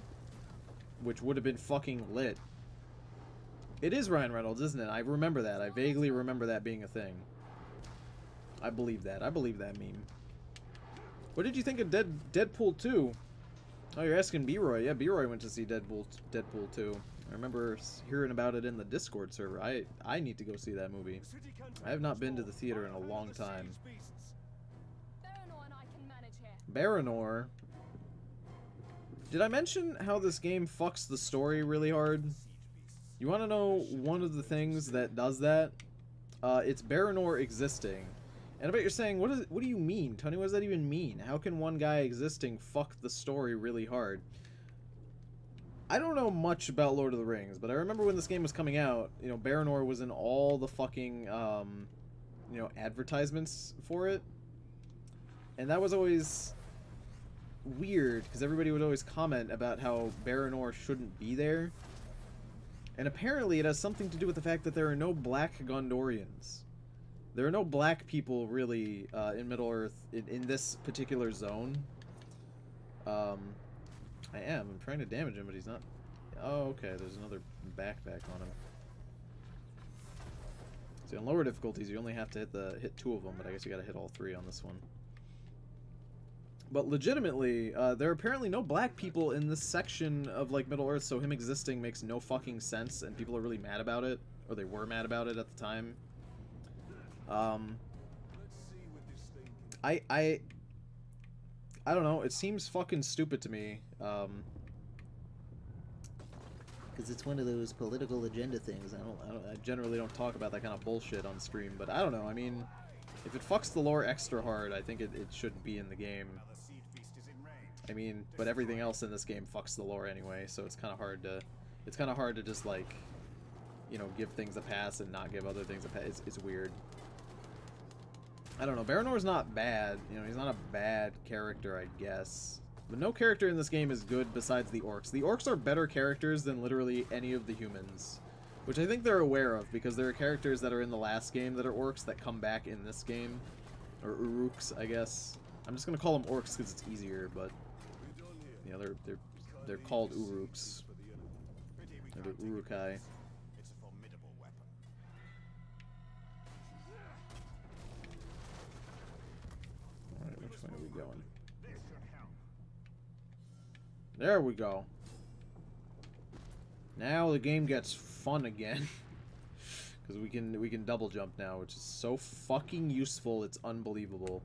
which would have been fucking lit. It is Ryan Reynolds, isn't it? I remember that. I vaguely remember that being a thing. I believe that. I believe that meme. What did you think of Deadpool 2? Oh, you're asking B-Roy. Yeah, B-Roy went to see Deadpool 2. I remember hearing about it in the Discord server. I need to go see that movie. I have not been to the theater in a long time. Baranor and I can manage here. Baranor. Did I mention how this game fucks the story really hard? You want to know one of the things that does that? It's Baranor existing. And I bet you're saying, what do you mean, Tony? What does that even mean? How can one guy existing fuck the story really hard? I don't know much about Lord of the Rings, but I remember when this game was coming out, you know, Baranor was in all the fucking, you know, advertisements for it. And that was always weird, because everybody would always comment about how Baranor shouldn't be there. And apparently it has something to do with the fact that there are no black Gondorians. There are no black people, really, in Middle-earth, in this particular zone. I'm trying to damage him, but he's not... Oh, okay, there's another backpack on him. See, on lower difficulties, you only have to hit 2 of them, but I guess you gotta hit all 3 on this one. But legitimately, there are apparently no black people in this section of, like, Middle-earth, so him existing makes no fucking sense, and people are really mad about it. Or they were mad about it at the time. I don't know, it seems fucking stupid to me, because it's one of those political agenda things. I generally don't talk about that kind of bullshit on stream, but I don't know, I mean, if it fucks the lore extra hard, I think it shouldn't be in the game. I mean, but everything else in this game fucks the lore anyway, so it's kind of hard to just, like, you know, give things a pass and not give other things a pass. It's weird. I don't know, Baranor's not bad, you know, he's not a bad character, I guess. But no character in this game is good besides the orcs. The orcs are better characters than literally any of the humans. Which I think they're aware of, because there are characters that are in the last game that are orcs that come back in this game. Or Uruks, I guess. I'm just gonna call them orcs because it's easier, but... You know, they're called Uruks. They're Urukai. Alright, which way are we going? There we go. Now the game gets fun again. Because we can double jump now, which is so fucking useful, it's unbelievable.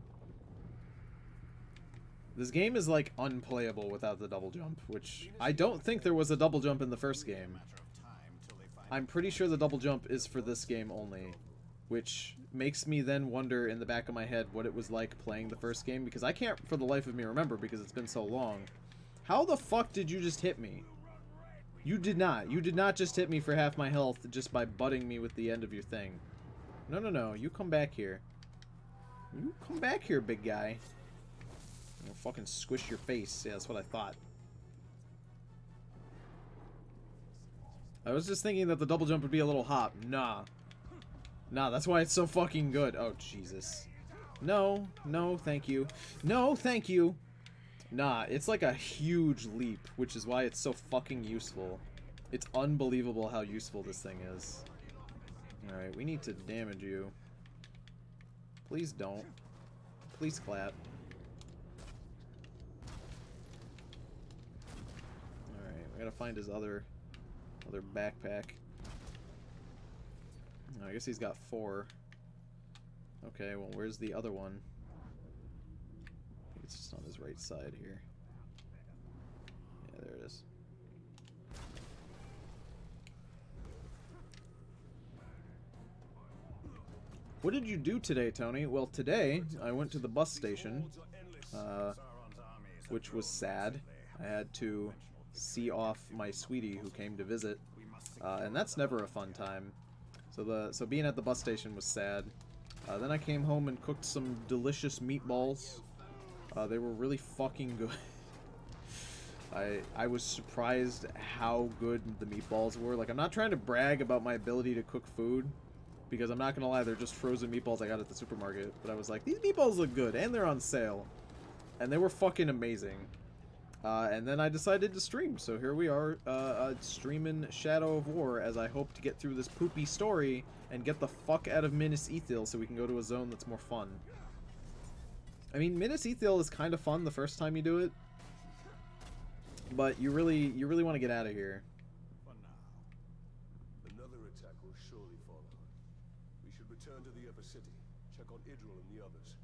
This game is, like, unplayable without the double jump, which I don't think there was a double jump in the first game. I'm pretty sure the double jump is for this game only, which makes me then wonder in the back of my head what it was like playing the first game, because I can't for the life of me remember because it's been so long. How the fuck did you just hit me? You did not. You did not just hit me for half my health just by butting me with the end of your thing. No, no, no. You come back here. You come back here, big guy. I'll fucking squish your face. Yeah, that's what I thought. I was just thinking that the double jump would be a little hop. Nah. Nah, that's why it's so fucking good. Oh, Jesus. No. No, thank you. No, thank you. Nah, it's like a huge leap, which is why it's so fucking useful. It's unbelievable how useful this thing is. Alright, we need to damage you. Please don't. Please clap. Alright, we gotta find his other backpack. Oh, I guess he's got 4. Okay, well, where's the other one? It's just on his right side here. Yeah, there it is. What did you do today, Tony? Well, today I went to the bus station, which was sad. I had to see off my sweetie who came to visit, and that's never a fun time. So being at the bus station was sad. Then I came home and cooked some delicious meatballs. They were really fucking good. I was surprised how good the meatballs were. Like, I'm not trying to brag about my ability to cook food, because I'm not gonna lie, they're just frozen meatballs I got at the supermarket. But I was like, these meatballs look good, and they're on sale. and they were fucking amazing. And then I decided to stream, so here we are, streaming Shadow of War as I hope to get through this poopy story and get the fuck out of Minas Ithil so we can go to a zone that's more fun. I mean, Minas Ithil is kind of fun the first time you do it, but you really want to get out of here. For now. Another attack will surely follow. We should return to the upper city, check on Idril and the others.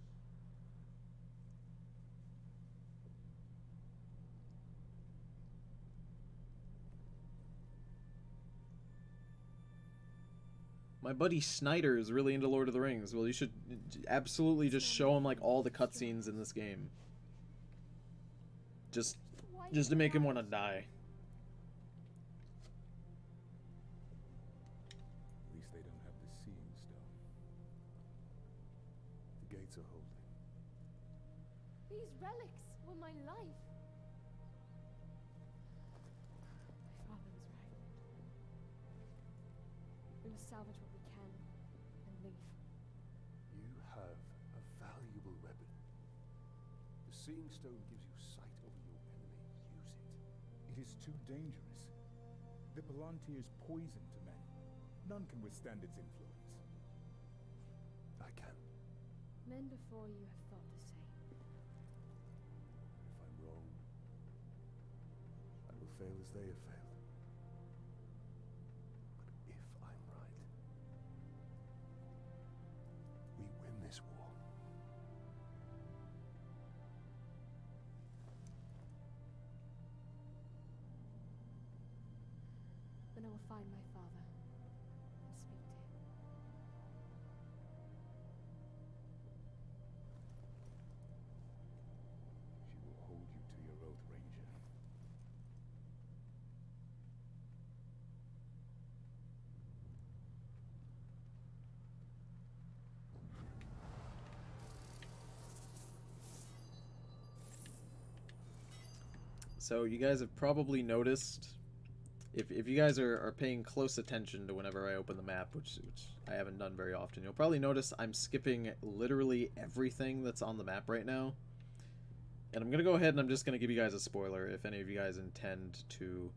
My buddy Snyder is really into Lord of the Rings. Well, you should absolutely just show him like all the cutscenes in this game. Just to make him want to die. At least they don't have the seeing stone. The gates are holding. These relics were my life. My father was right. We must salvage what we can and leave. You have a valuable weapon. The seeing stone gives you sight over your enemy. Use it. It is too dangerous. The Palantir is poison to men. None can withstand its influence. I can. Men before you have thought the same. If I'm wrong, I will fail as they have failed. But if I'm right, we win this war. Then I will find my father and speak to him. She will hold you to your oath, Ranger. So you guys have probably noticed, if you guys are paying close attention to whenever I open the map, which I haven't done very often, you'll probably notice I'm skipping literally everything that's on the map right now. And I'm going to go ahead and I'm just going to give you guys a spoiler if any of you guys intend to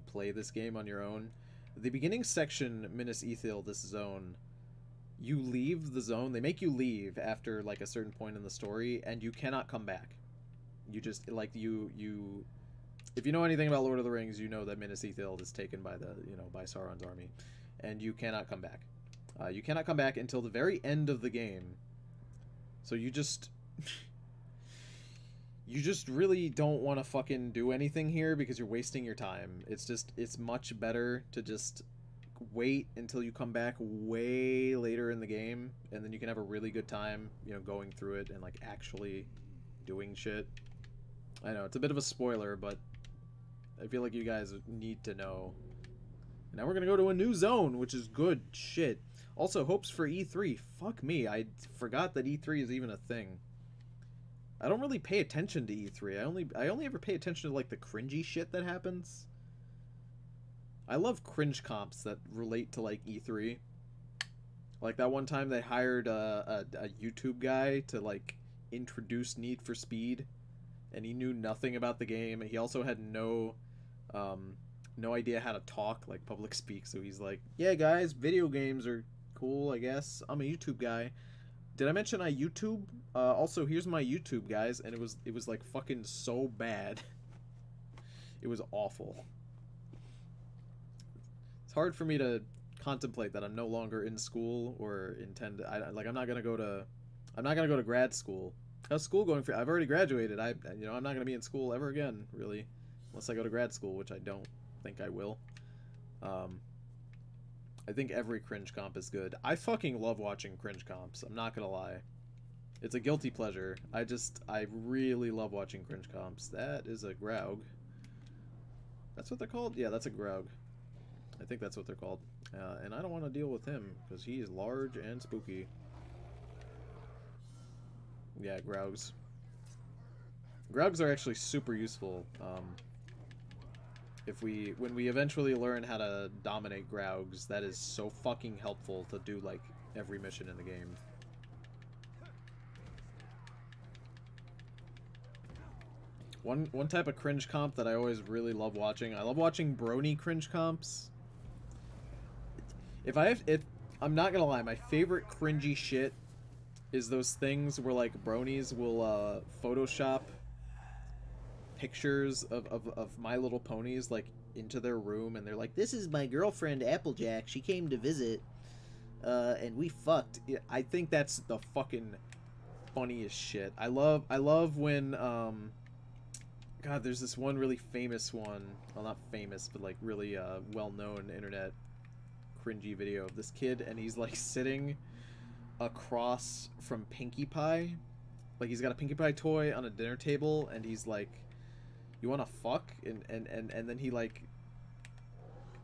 play this game on your own. The beginning section, Minas Ithil, this zone, you leave the zone, they make you leave after like a certain point in the story, and you cannot come back. You just, like, you if you know anything about Lord of the Rings, you know that Minas Ithil is taken by by Sauron's army, and you cannot come back. You cannot come back until the very end of the game. So you just really don't want to fucking do anything here because you're wasting your time. It's much better to just wait until you come back way later in the game, and then you can have a really good time, going through it and like actually doing shit. I know it's a bit of a spoiler, but I feel like you guys need to know. Now we're gonna go to a new zone, which is good shit. Also, hopes for E3. Fuck me, I forgot that E3 is even a thing. I don't really pay attention to E3. I only ever pay attention to like the cringy shit that happens. I love cringe comps that relate to like E3. Like that one time they hired a YouTube guy to like introduce Need for Speed, and he knew nothing about the game. He also had no idea how to talk, like public speak. So he's like, "Yeah, guys, video games are cool, I guess. I'm a YouTube guy." Did I mention I YouTube? Also, here's my YouTube, guys, and it was like fucking so bad. It was awful. It's hard for me to contemplate that I'm no longer in school or intend. I'm not gonna go to grad school. How's school going for you? I've already graduated. I'm not gonna be in school ever again, really, unless I go to grad school, which I don't think I will. I think every cringe comp is good. I fucking love watching cringe comps. I'm not gonna lie. It's a guilty pleasure. I really love watching cringe comps. That is a Graug. That's what they're called? Yeah, that's a Graug. I think that's what they're called. And I don't want to deal with him, because he is large and spooky. Yeah, Graugs. Graugs are actually super useful. When we eventually learn how to dominate Graugs, that is so fucking helpful to do, like, every mission in the game. One type of cringe comp that I always really love watching. I love watching brony cringe comps. If I'm not gonna lie, my favorite cringy shit is those things where like bronies will Photoshop pictures of My Little Ponies like into their room, and they're like, "This is my girlfriend Applejack. She came to visit, and we fucked." I think that's the fucking funniest shit. I love when God, there's this one really famous one. Well, not famous, but like really well-known internet cringy video of this kid, and he's like sitting across from Pinkie Pie. Like he's got a Pinkie Pie toy on a dinner table, and he's like, "You wanna fuck?" And then he like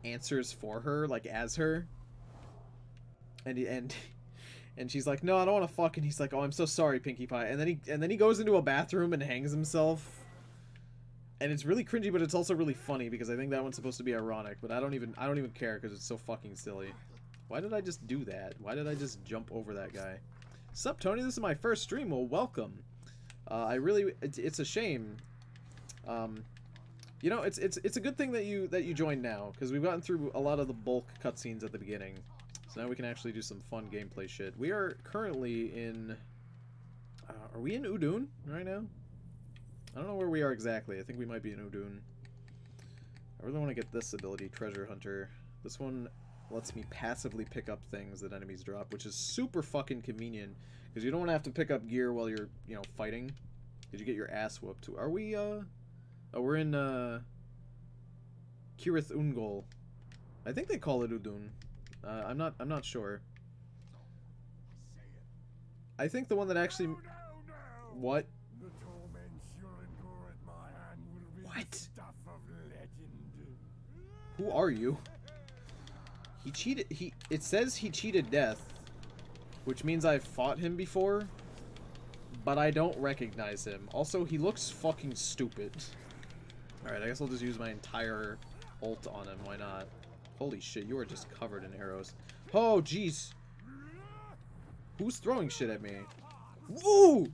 answers for her, like as her. And she's like, "No, I don't wanna fuck," and he's like, "Oh, I'm so sorry, Pinkie Pie." And then he goes into a bathroom and hangs himself. And it's really cringy, but it's also really funny because I think that one's supposed to be ironic, but I don't even care because it's so fucking silly. Why did I just do that? Why did I just jump over that guy? Sup, Tony? This is my first stream. Well, welcome. It's a shame. You know, it's a good thing that you joined now, because we've gotten through a lot of the bulk cutscenes at the beginning, so now we can actually do some fun gameplay shit. We are currently in. Are we in Udun right now? I don't know where we are exactly. I think we might be in Udun. I really want to get this ability, Treasure Hunter. This one lets me passively pick up things that enemies drop, which is super fucking convenient, because you don't want to have to pick up gear while you're, you know, fighting, because you get your ass whooped. Are we, oh, we're in, Kirith Ungol. I think they call it Udun. I'm not sure. I think the one that actually... What? What? Who are you? He cheated. It says he cheated death, which means I've fought him before, but I don't recognize him. Also, he looks fucking stupid. Alright, I guess I'll just use my entire ult on him. Why not? Holy shit, you are just covered in arrows. Oh, jeez. Who's throwing shit at me? Woo!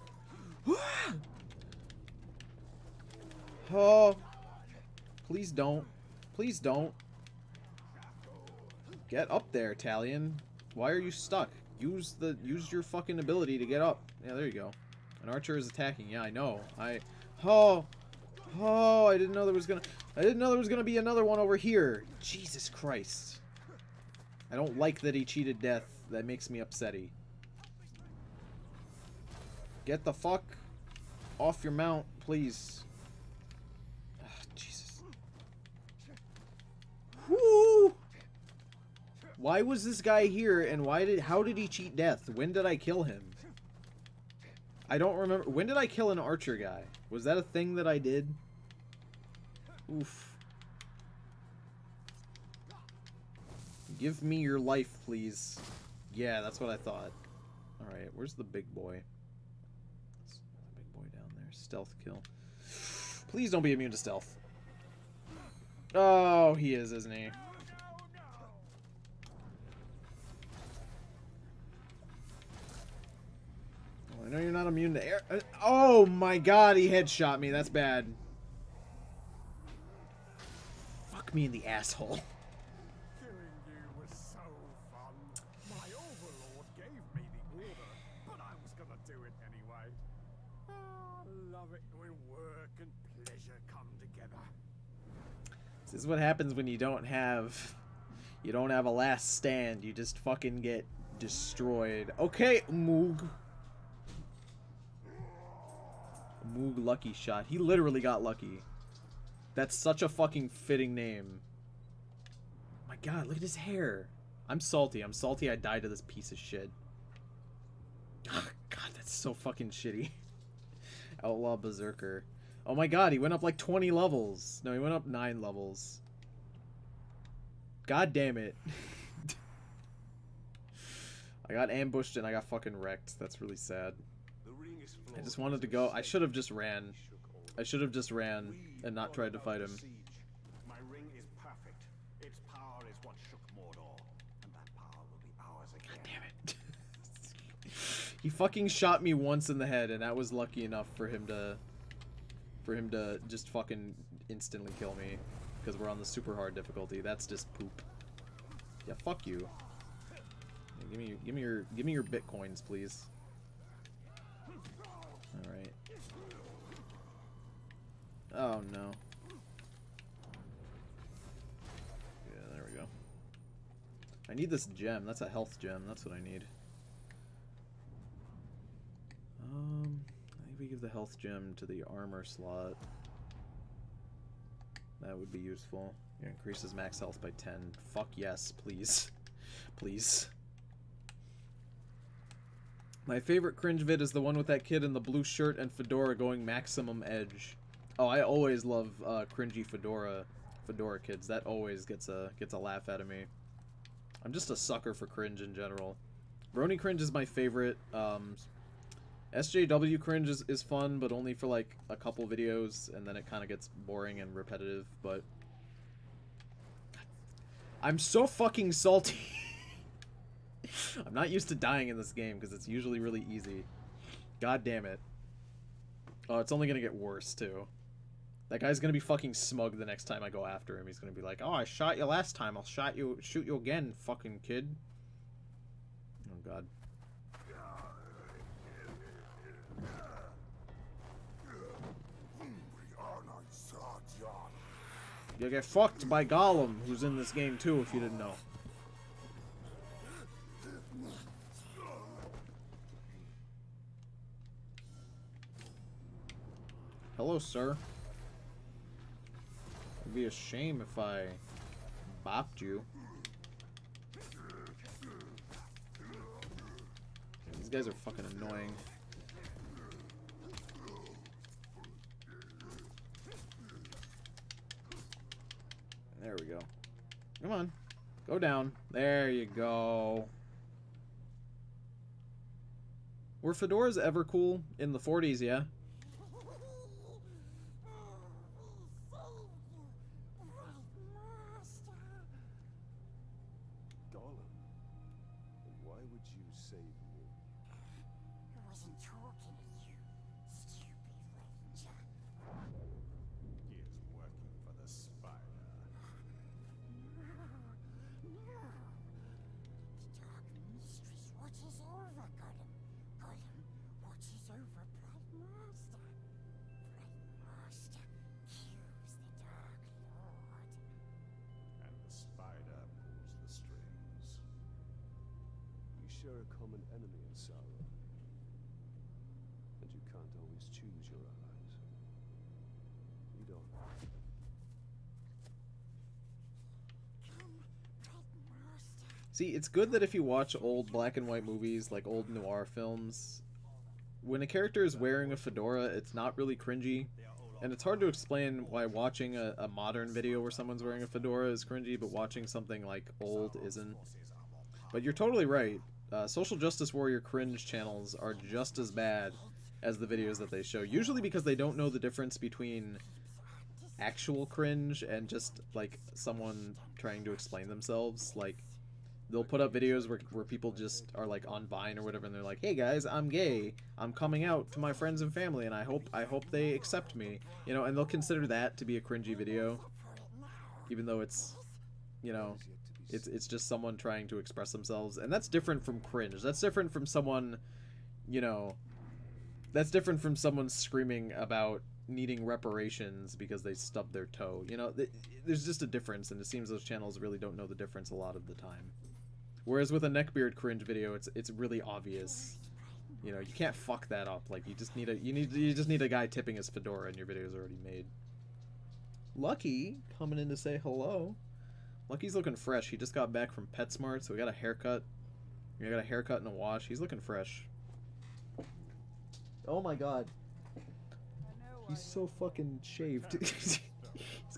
Oh, please don't. Please don't. Get up there, Talion. Why are you stuck? Use your fucking ability to get up. Yeah, there you go. An archer is attacking. Yeah, I know. Oh, I didn't know there was gonna be another one over here. Jesus Christ. I don't like that he cheated death. That makes me upsetty. Get the fuck off your mount, please. Jesus. Whoo! Why was this guy here, and how did he cheat death? When did I kill him? I don't remember. When did I kill an archer guy? Was that a thing that I did? Oof. Give me your life, please. Yeah, that's what I thought. Alright, where's the big boy? The big boy down there. Stealth kill. Please don't be immune to stealth. Oh, he is, isn't he? I know you're not immune to air. Oh my god, he headshot me. That's bad. Fuck me in the asshole. Killing you was so fun. My overlord gave me the order, but I was gonna do it anyway. I love it when work and pleasure come together. This is what happens when you don't have a last stand. You just fucking get destroyed. Okay, Moog. Moog Lucky Shot. He literally got lucky. That's such a fucking fitting name. My god, look at his hair. I'm salty. I'm salty I died to this piece of shit. God, that's so fucking shitty. Outlaw Berserker. Oh my god, he went up like 20 levels. No, he went up 9 levels. God damn it. I got ambushed and I got fucking wrecked. That's really sad. I just wanted to go. I should have just ran. I should have just ran and not tried to fight him. My ring is perfect. Its power is what shook Mordor, and that power will be ours again. God damn it. He fucking shot me once in the head, and that was lucky enough for him to for him to just fucking instantly kill me because we're on the super hard difficulty. That's just poop. Yeah, fuck you. Yeah, give me your bitcoins, please. All right. Oh no. Yeah, there we go. I need this gem. That's a health gem. That's what I need. I think we give the health gem to the armor slot. That would be useful. It increases max health by 10. Fuck yes, please. Please. My favorite cringe vid is the one with that kid in the blue shirt and fedora going maximum edge. Oh, I always love cringy fedora kids. That always gets a laugh out of me. I'm just a sucker for cringe in general. Brony cringe is my favorite. SJW cringe is fun, but only for like a couple videos, and then it kind of gets boring and repetitive. But I'm so fucking salty. I'm not used to dying in this game because it's usually really easy. God damn it. Oh, it's only gonna get worse too. That guy's gonna be fucking smug the next time I go after him. He's gonna be like, "Oh, I shot you last time. I'll shoot you again, fucking kid." Oh god. You'll get fucked by Gollum, who's in this game too, if you didn't know. Hello, sir. It'd be a shame if I bopped you. These guys are fucking annoying. There we go. Come on. Go down. There you go. Were fedoras ever cool? In the 40s, yeah. Gollum, why would you save me? I wasn't talking to you, stupid ranger. He is working for the spider. No. The dark mistress watches over Gollum. Gollum watches over Bright Master. Bright Master kills the Dark Lord. And the spider pulls the strings. We share a common enemy in Sauron. And you can't always choose your allies. You don't. See, it's good that if you watch old black and white movies, like old noir films, when a character is wearing a fedora, it's not really cringy. And it's hard to explain why watching a modern video where someone's wearing a fedora is cringy, but watching something like old isn't. But you're totally right. Social Justice Warrior cringe channels are just as bad as the videos that they show. Usually because they don't know the difference between actual cringe and just, like, someone trying to explain themselves. Like, they'll put up videos where people just are, like, on Vine or whatever, and they're like, "Hey guys, I'm gay. I'm coming out to my friends and family, and I hope they accept me." You know, and they'll consider that to be a cringy video, even though it's, you know, it's just someone trying to express themselves. And that's different from cringe. That's different from someone, you know, that's different from someone screaming about needing reparations because they stubbed their toe. You know, there's just a difference, and it seems those channels really don't know the difference a lot of the time. Whereas with a neckbeard cringe video, it's really obvious. You know, you can't fuck that up. Like, you just need a guy tipping his fedora and your video's already made. Lucky coming in to say hello. Lucky's looking fresh. He just got back from PetSmart, so we got a haircut. We got a haircut and a wash. He's looking fresh. Oh my god. He's so fucking shaved. He's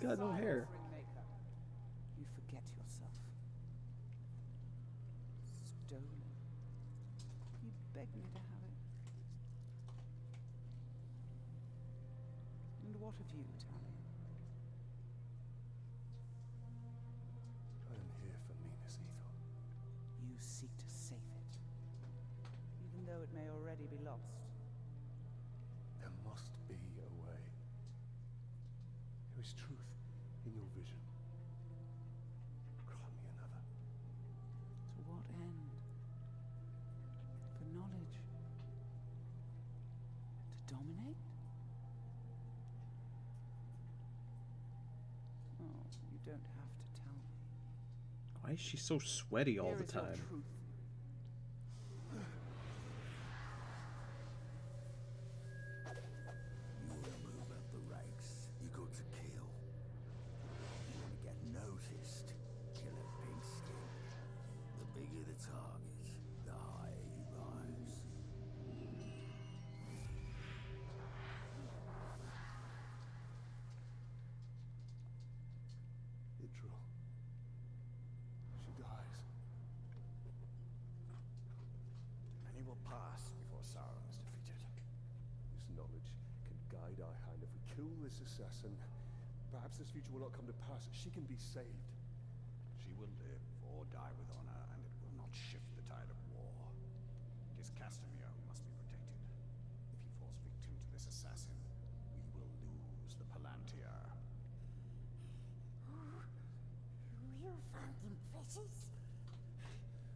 got no hair. You forget yourself. Stolen. You begged me to have it. And what of you, Talion? I am here for Minas Ethel. You seek to save it, even though it may already be lost. There must be a way. is truth in your vision? Grant me another. To what end? For knowledge? To dominate? Oh, you don't have to tell me. Why is she so sweaty all Here the is your time? truth. You want to move up the ranks, you got to kill. You want to get noticed, kill a pink skin. The bigger the target, the higher you rise. Idril. She dies. Many will pass before Sauron is defeated. This knowledge can guide our hand. If we kill this assassin, perhaps this future will not come to pass. She can be saved. She will live or die with honor, and it will not shift the tide of war. It is Castamere who must be protected. If he falls victim to this assassin, we will lose the Palantir. You found him precious?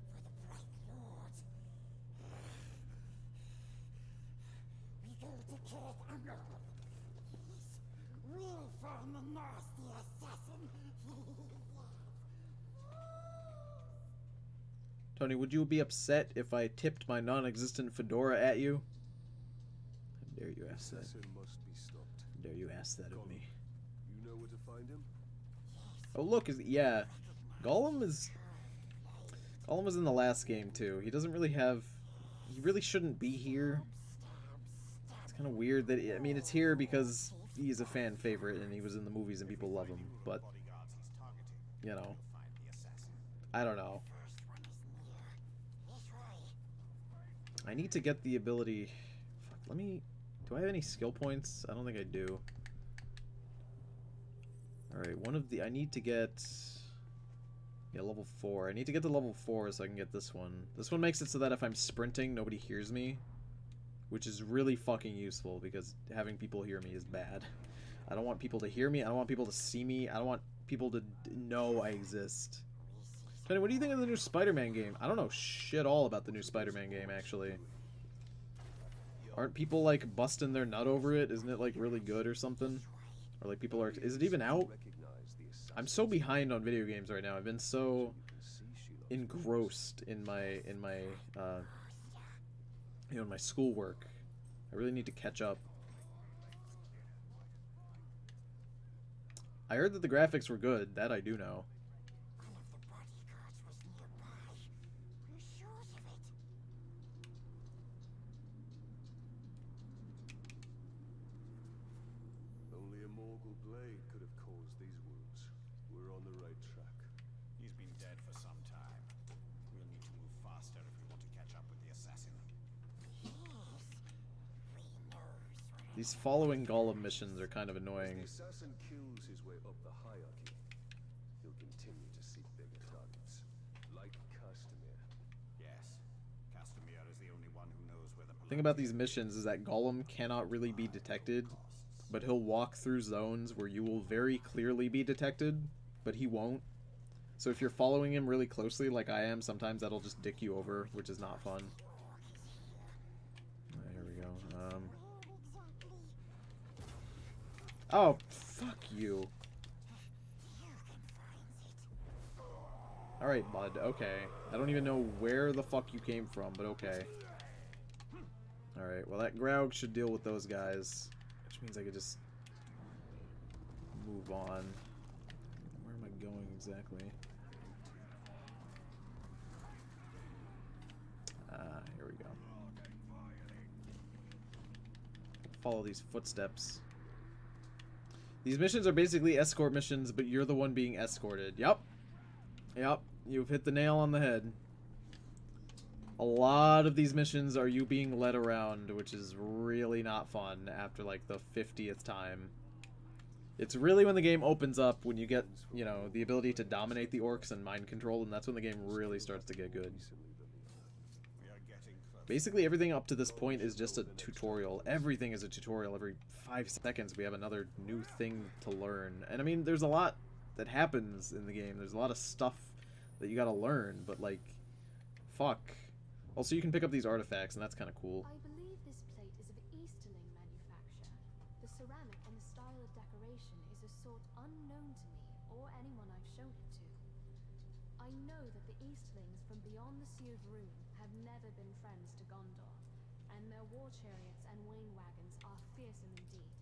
For the Bright Lord. We go to kill Amber. Yes, we'll find the nasty assassin. Tony, would you be upset if I tipped my non-existent fedora at you? How dare you ask that? Assassin must be stopped. How dare you ask that of me? You know where to find him? Oh look, yeah, Gollum is in the last game too. He doesn't really have. He really shouldn't be here. It's kind of weird that I mean it's here because he's a fan favorite and he was in the movies and people love him. But you know, I don't know. I need to get the ability. Fuck, let me. Do I have any skill points? I don't think I do. Alright, one of the... I need to get... Yeah, level 4. I need to get to level 4 so I can get this one. This one makes it so that if I'm sprinting, nobody hears me. Which is really fucking useful, because having people hear me is bad. I don't want people to hear me. I don't want people to see me. I don't want people to know I exist. Tony, what do you think of the new Spider-Man game? I don't know shit all about the new Spider-Man game, actually. Aren't people, like, busting their nut over it? Isn't it, like, really good or something? Or like people are, is it even out? I'm so behind on video games right now. I've been so engrossed in my you know, in my schoolwork. I really need to catch up. I heard that the graphics were good. That I do know. One of the bodyguards was nearby. We're sure of it. Only a Morgul blade could have caused these wounds. We're on the right track. He's been dead for some time. We'll need to move faster if we want to catch up with the assassin. Yes. We knows what These following Gollum missions are kind of annoying. As the assassin kills his way up the hierarchy, he'll continue to seek bigger targets, like Castamere. Yes. Castamere is the only one who knows where the The thing about these missions is that Gollum cannot really be detected, but he'll walk through zones where you will very clearly be detected, but he won't. So if you're following him really closely, like I am, sometimes that'll just dick you over, which is not fun. Here we go. Oh, fuck you. Alright, bud, okay. I don't even know where the fuck you came from, but okay. Alright, well that Graug should deal with those guys. Which means I could just move on. Where am I going exactly? Here we go. Follow these footsteps. These missions are basically escort missions, but you're the one being escorted. Yep. Yep. You've hit the nail on the head. A lot of these missions are you being led around, which is really not fun after like the 50th time. It's really when the game opens up, when you get, you know, the ability to dominate the orcs and mind control, and that's when the game really starts to get good. We are getting close. Basically, everything up to this point is just a tutorial. Everything is a tutorial. Every 5 seconds, we have another new thing to learn. And I mean, there's a lot that happens in the game. There's a lot of stuff that you gotta learn, but like, fuck. Also, you can pick up these artifacts, and that's kind of cool. I believe this plate is of Easterling manufacture. The ceramic and the style of decoration is a sort unknown to me or anyone I've shown it to. I know that the Eastlings from beyond the Sea of Rune have never been friends to Gondor, and their war chariots and wain wagons are fearsome indeed.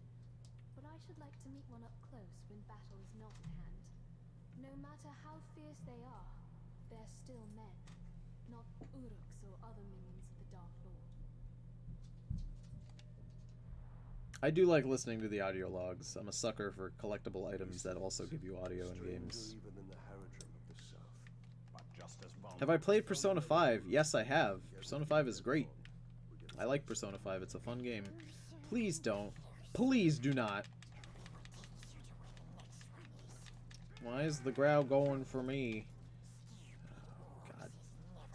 But I should like to meet one up close when battle is not at hand. No matter how fierce they are, they're still men, not Uruks or other minions of the Dark Lord. I do like listening to the audio logs. I'm a sucker for collectible items that also give you audio in games. Have I played Persona 5? Yes, I have. Persona 5 is great. I like Persona 5. It's a fun game. Please don't. Please do not. Why is the growl going for me? Oh, God.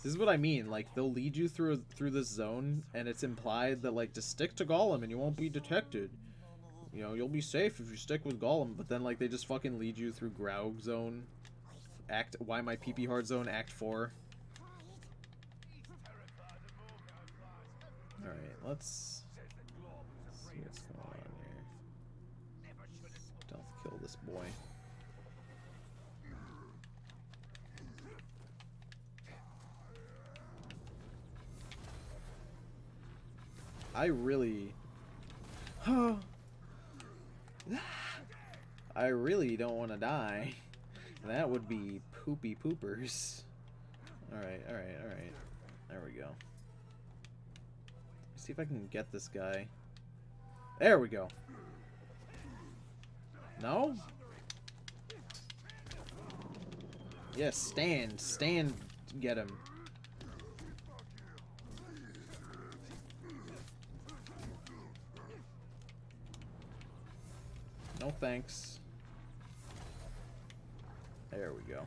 This is what I mean. Like, they'll lead you through this zone, and it's implied that, like, just stick to Gollum and you won't be detected. You know, you'll be safe if you stick with Gollum. But then, like, they just fucking lead you through Graug Zone. Why My PP Hard Zone, Act 4. Alright, let's see what's going on here. Stealth kill this boy. I really don't want to die. That would be poopy poopers. Alright, alright, alright. There we go. Let's see if I can get this guy. There we go. No? Yes, stand. Stand, get him. No thanks. There we go.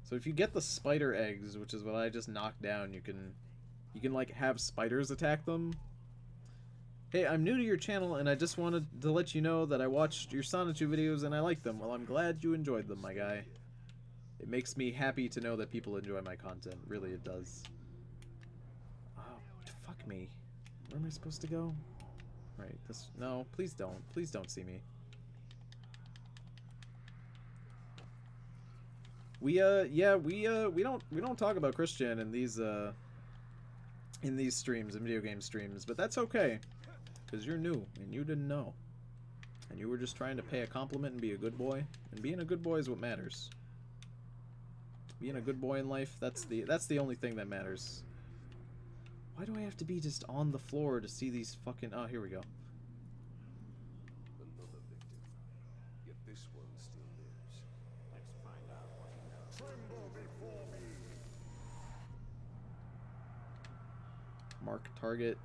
So if you get the spider eggs, which is what I just knocked down, you can like have spiders attack them. Hey, I'm new to your channel and I just wanted to let you know that I watched your Sonichu videos and I like them. Well, I'm glad you enjoyed them, my guy. It makes me happy to know that people enjoy my content. Really, it does. Oh, fuck me. Where am I supposed to go? Right, this... No, please don't. Please don't see me. We don't talk about Christian in these streams, in video game streams, but that's okay. Because you're new, and you didn't know. And you were just trying to pay a compliment and be a good boy. And being a good boy is what matters. Being a good boy in life, that's the only thing that matters. Why do I have to be just on the floor to see these fucking... Oh, here we go. Another victim. Yet this one still lives. Let's find out what he knows. Tremble before me. Mark target.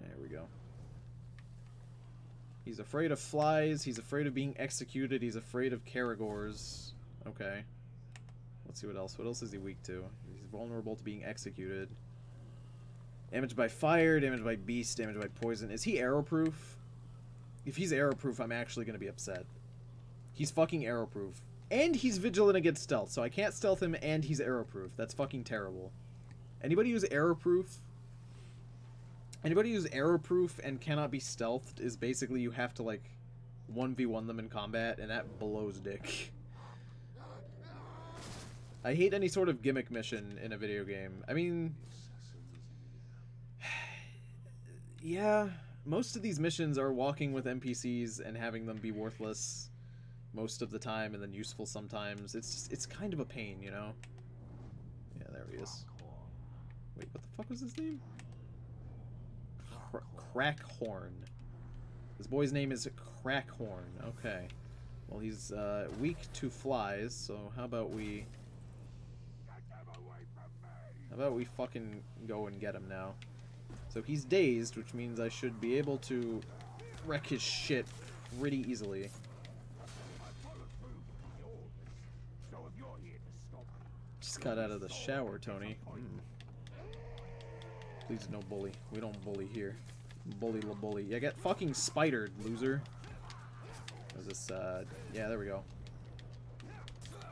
There we go. He's afraid of flies. He's afraid of being executed. He's afraid of Caragors. Okay. Let's see what else. What else is he weak to? He's vulnerable to being executed. Damaged by fire, damaged by beast, damaged by poison. Is he arrowproof? If he's arrowproof, I'm actually going to be upset. He's fucking arrowproof. And he's vigilant against stealth, so I can't stealth him and he's arrowproof. That's fucking terrible. Anybody who's arrowproof... Anybody who's arrowproof and cannot be stealthed is basically you have to, like, 1v1 them in combat, and that blows dick. I hate any sort of gimmick mission in a video game. I mean... Yeah, most of these missions are walking with NPCs and having them be worthless most of the time and then useful sometimes. It's kind of a pain, you know? Yeah, there he is. Wait, what the fuck was his name? Crackhorn. This boy's name is Crackhorn. Okay. Well, he's weak to flies, so how about we... Get them away from me. How about we fucking go and get him now? So he's dazed, which means I should be able to wreck his shit pretty easily. Just got out of the shower, Tony. Please no bully. We don't bully here. Bully la bully. Yeah, get fucking spidered, loser. Is this, yeah, there we go.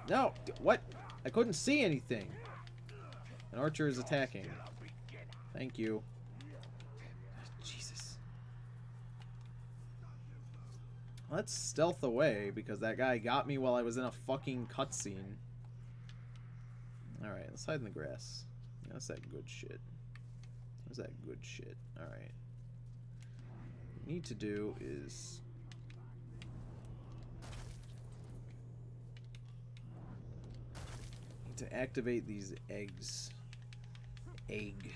No! What? I couldn't see anything. An archer is attacking. Thank you. Jesus. Let's stealth away, because that guy got me while I was in a fucking cutscene. Alright, let's hide in the grass. Yeah, that's that good shit. That's that good shit. Alright. What we need to do is... need to activate these eggs. Egg.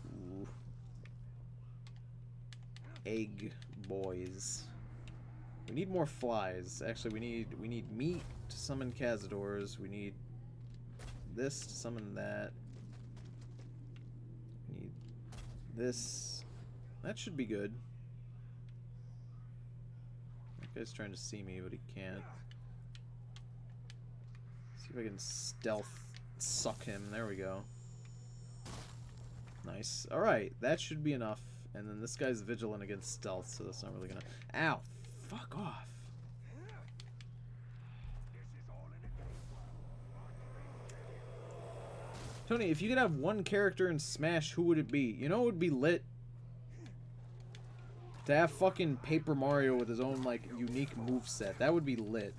Ooh. Egg boys. We need more flies. Actually, we need meat to summon Cazadors. We need this to summon that. We need this. That should be good. That guy's trying to see me, but he can't. See if I can stealth suck him. There we go. Nice. Alright, that should be enough. And then this guy's vigilant against stealth, so that's not really gonna... Ow! Fuck off. Tony, if you could have one character in Smash, who would it be? You know what would be lit? To have fucking Paper Mario with his own, like, unique moveset. That would be lit.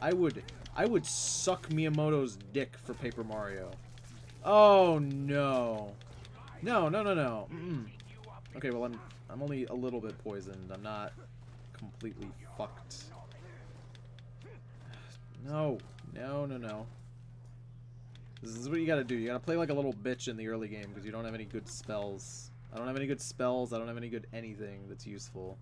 I would suck Miyamoto's dick for Paper Mario. Oh, no. No, no, no, no. Okay, well, I'm only a little bit poisoned. I'm not completely fucked. No. No, no, no. This is what you gotta do. You gotta play like a little bitch in the early game because you don't have any good spells. I don't have any good spells. I don't have any good anything that's useful.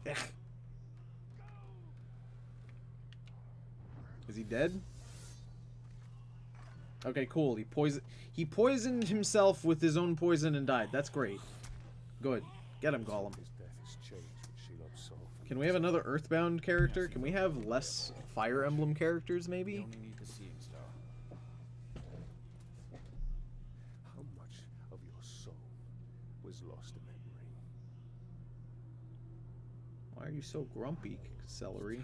Ugh. Is he dead? Okay, cool. He poisoned himself with his own poison and died. That's great. Good. Get him, Gollum. Can we have another Earthbound character? Can we have less Fire Emblem characters, maybe? How much of your soul was lost in that ring? Why are you so grumpy, Celery?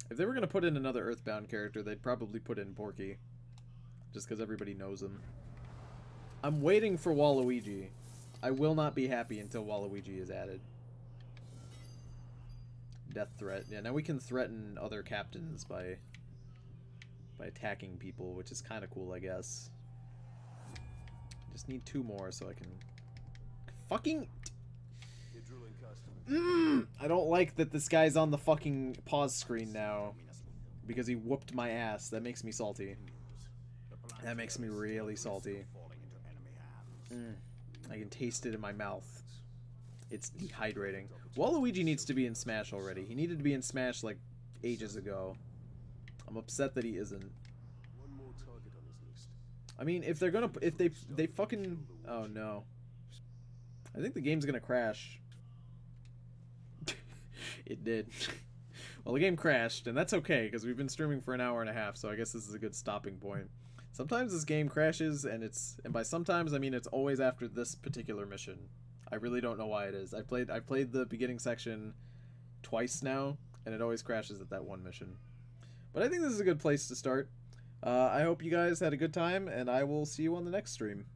If they were going to put in another Earthbound character, they'd probably put in Porky. Just because everybody knows him. I'm waiting for Waluigi. I will not be happy until Waluigi is added. Death threat. Yeah, now we can threaten other captains by attacking people, which is kind of cool, I guess. Just need 2 more so I can... Fucking... I don't like that this guy's on the fucking pause screen now. Because he whooped my ass. That makes me salty. That makes me really salty. I can taste it in my mouth. It's dehydrating. Waluigi needs to be in Smash already. He needed to be in Smash like ages ago. I'm upset that he isn't. I mean, if they're gonna, if they fucking, oh no. I think the game's gonna crash. It did. Well, the game crashed, and that's okay, because we've been streaming for an hour and a half, so I guess this is a good stopping point. Sometimes this game crashes, and by sometimes I mean it's always after this particular mission. I really don't know why it is. I've played the beginning section twice now, and it always crashes at that one mission. But I think this is a good place to start. I hope you guys had a good time, and I will see you on the next stream.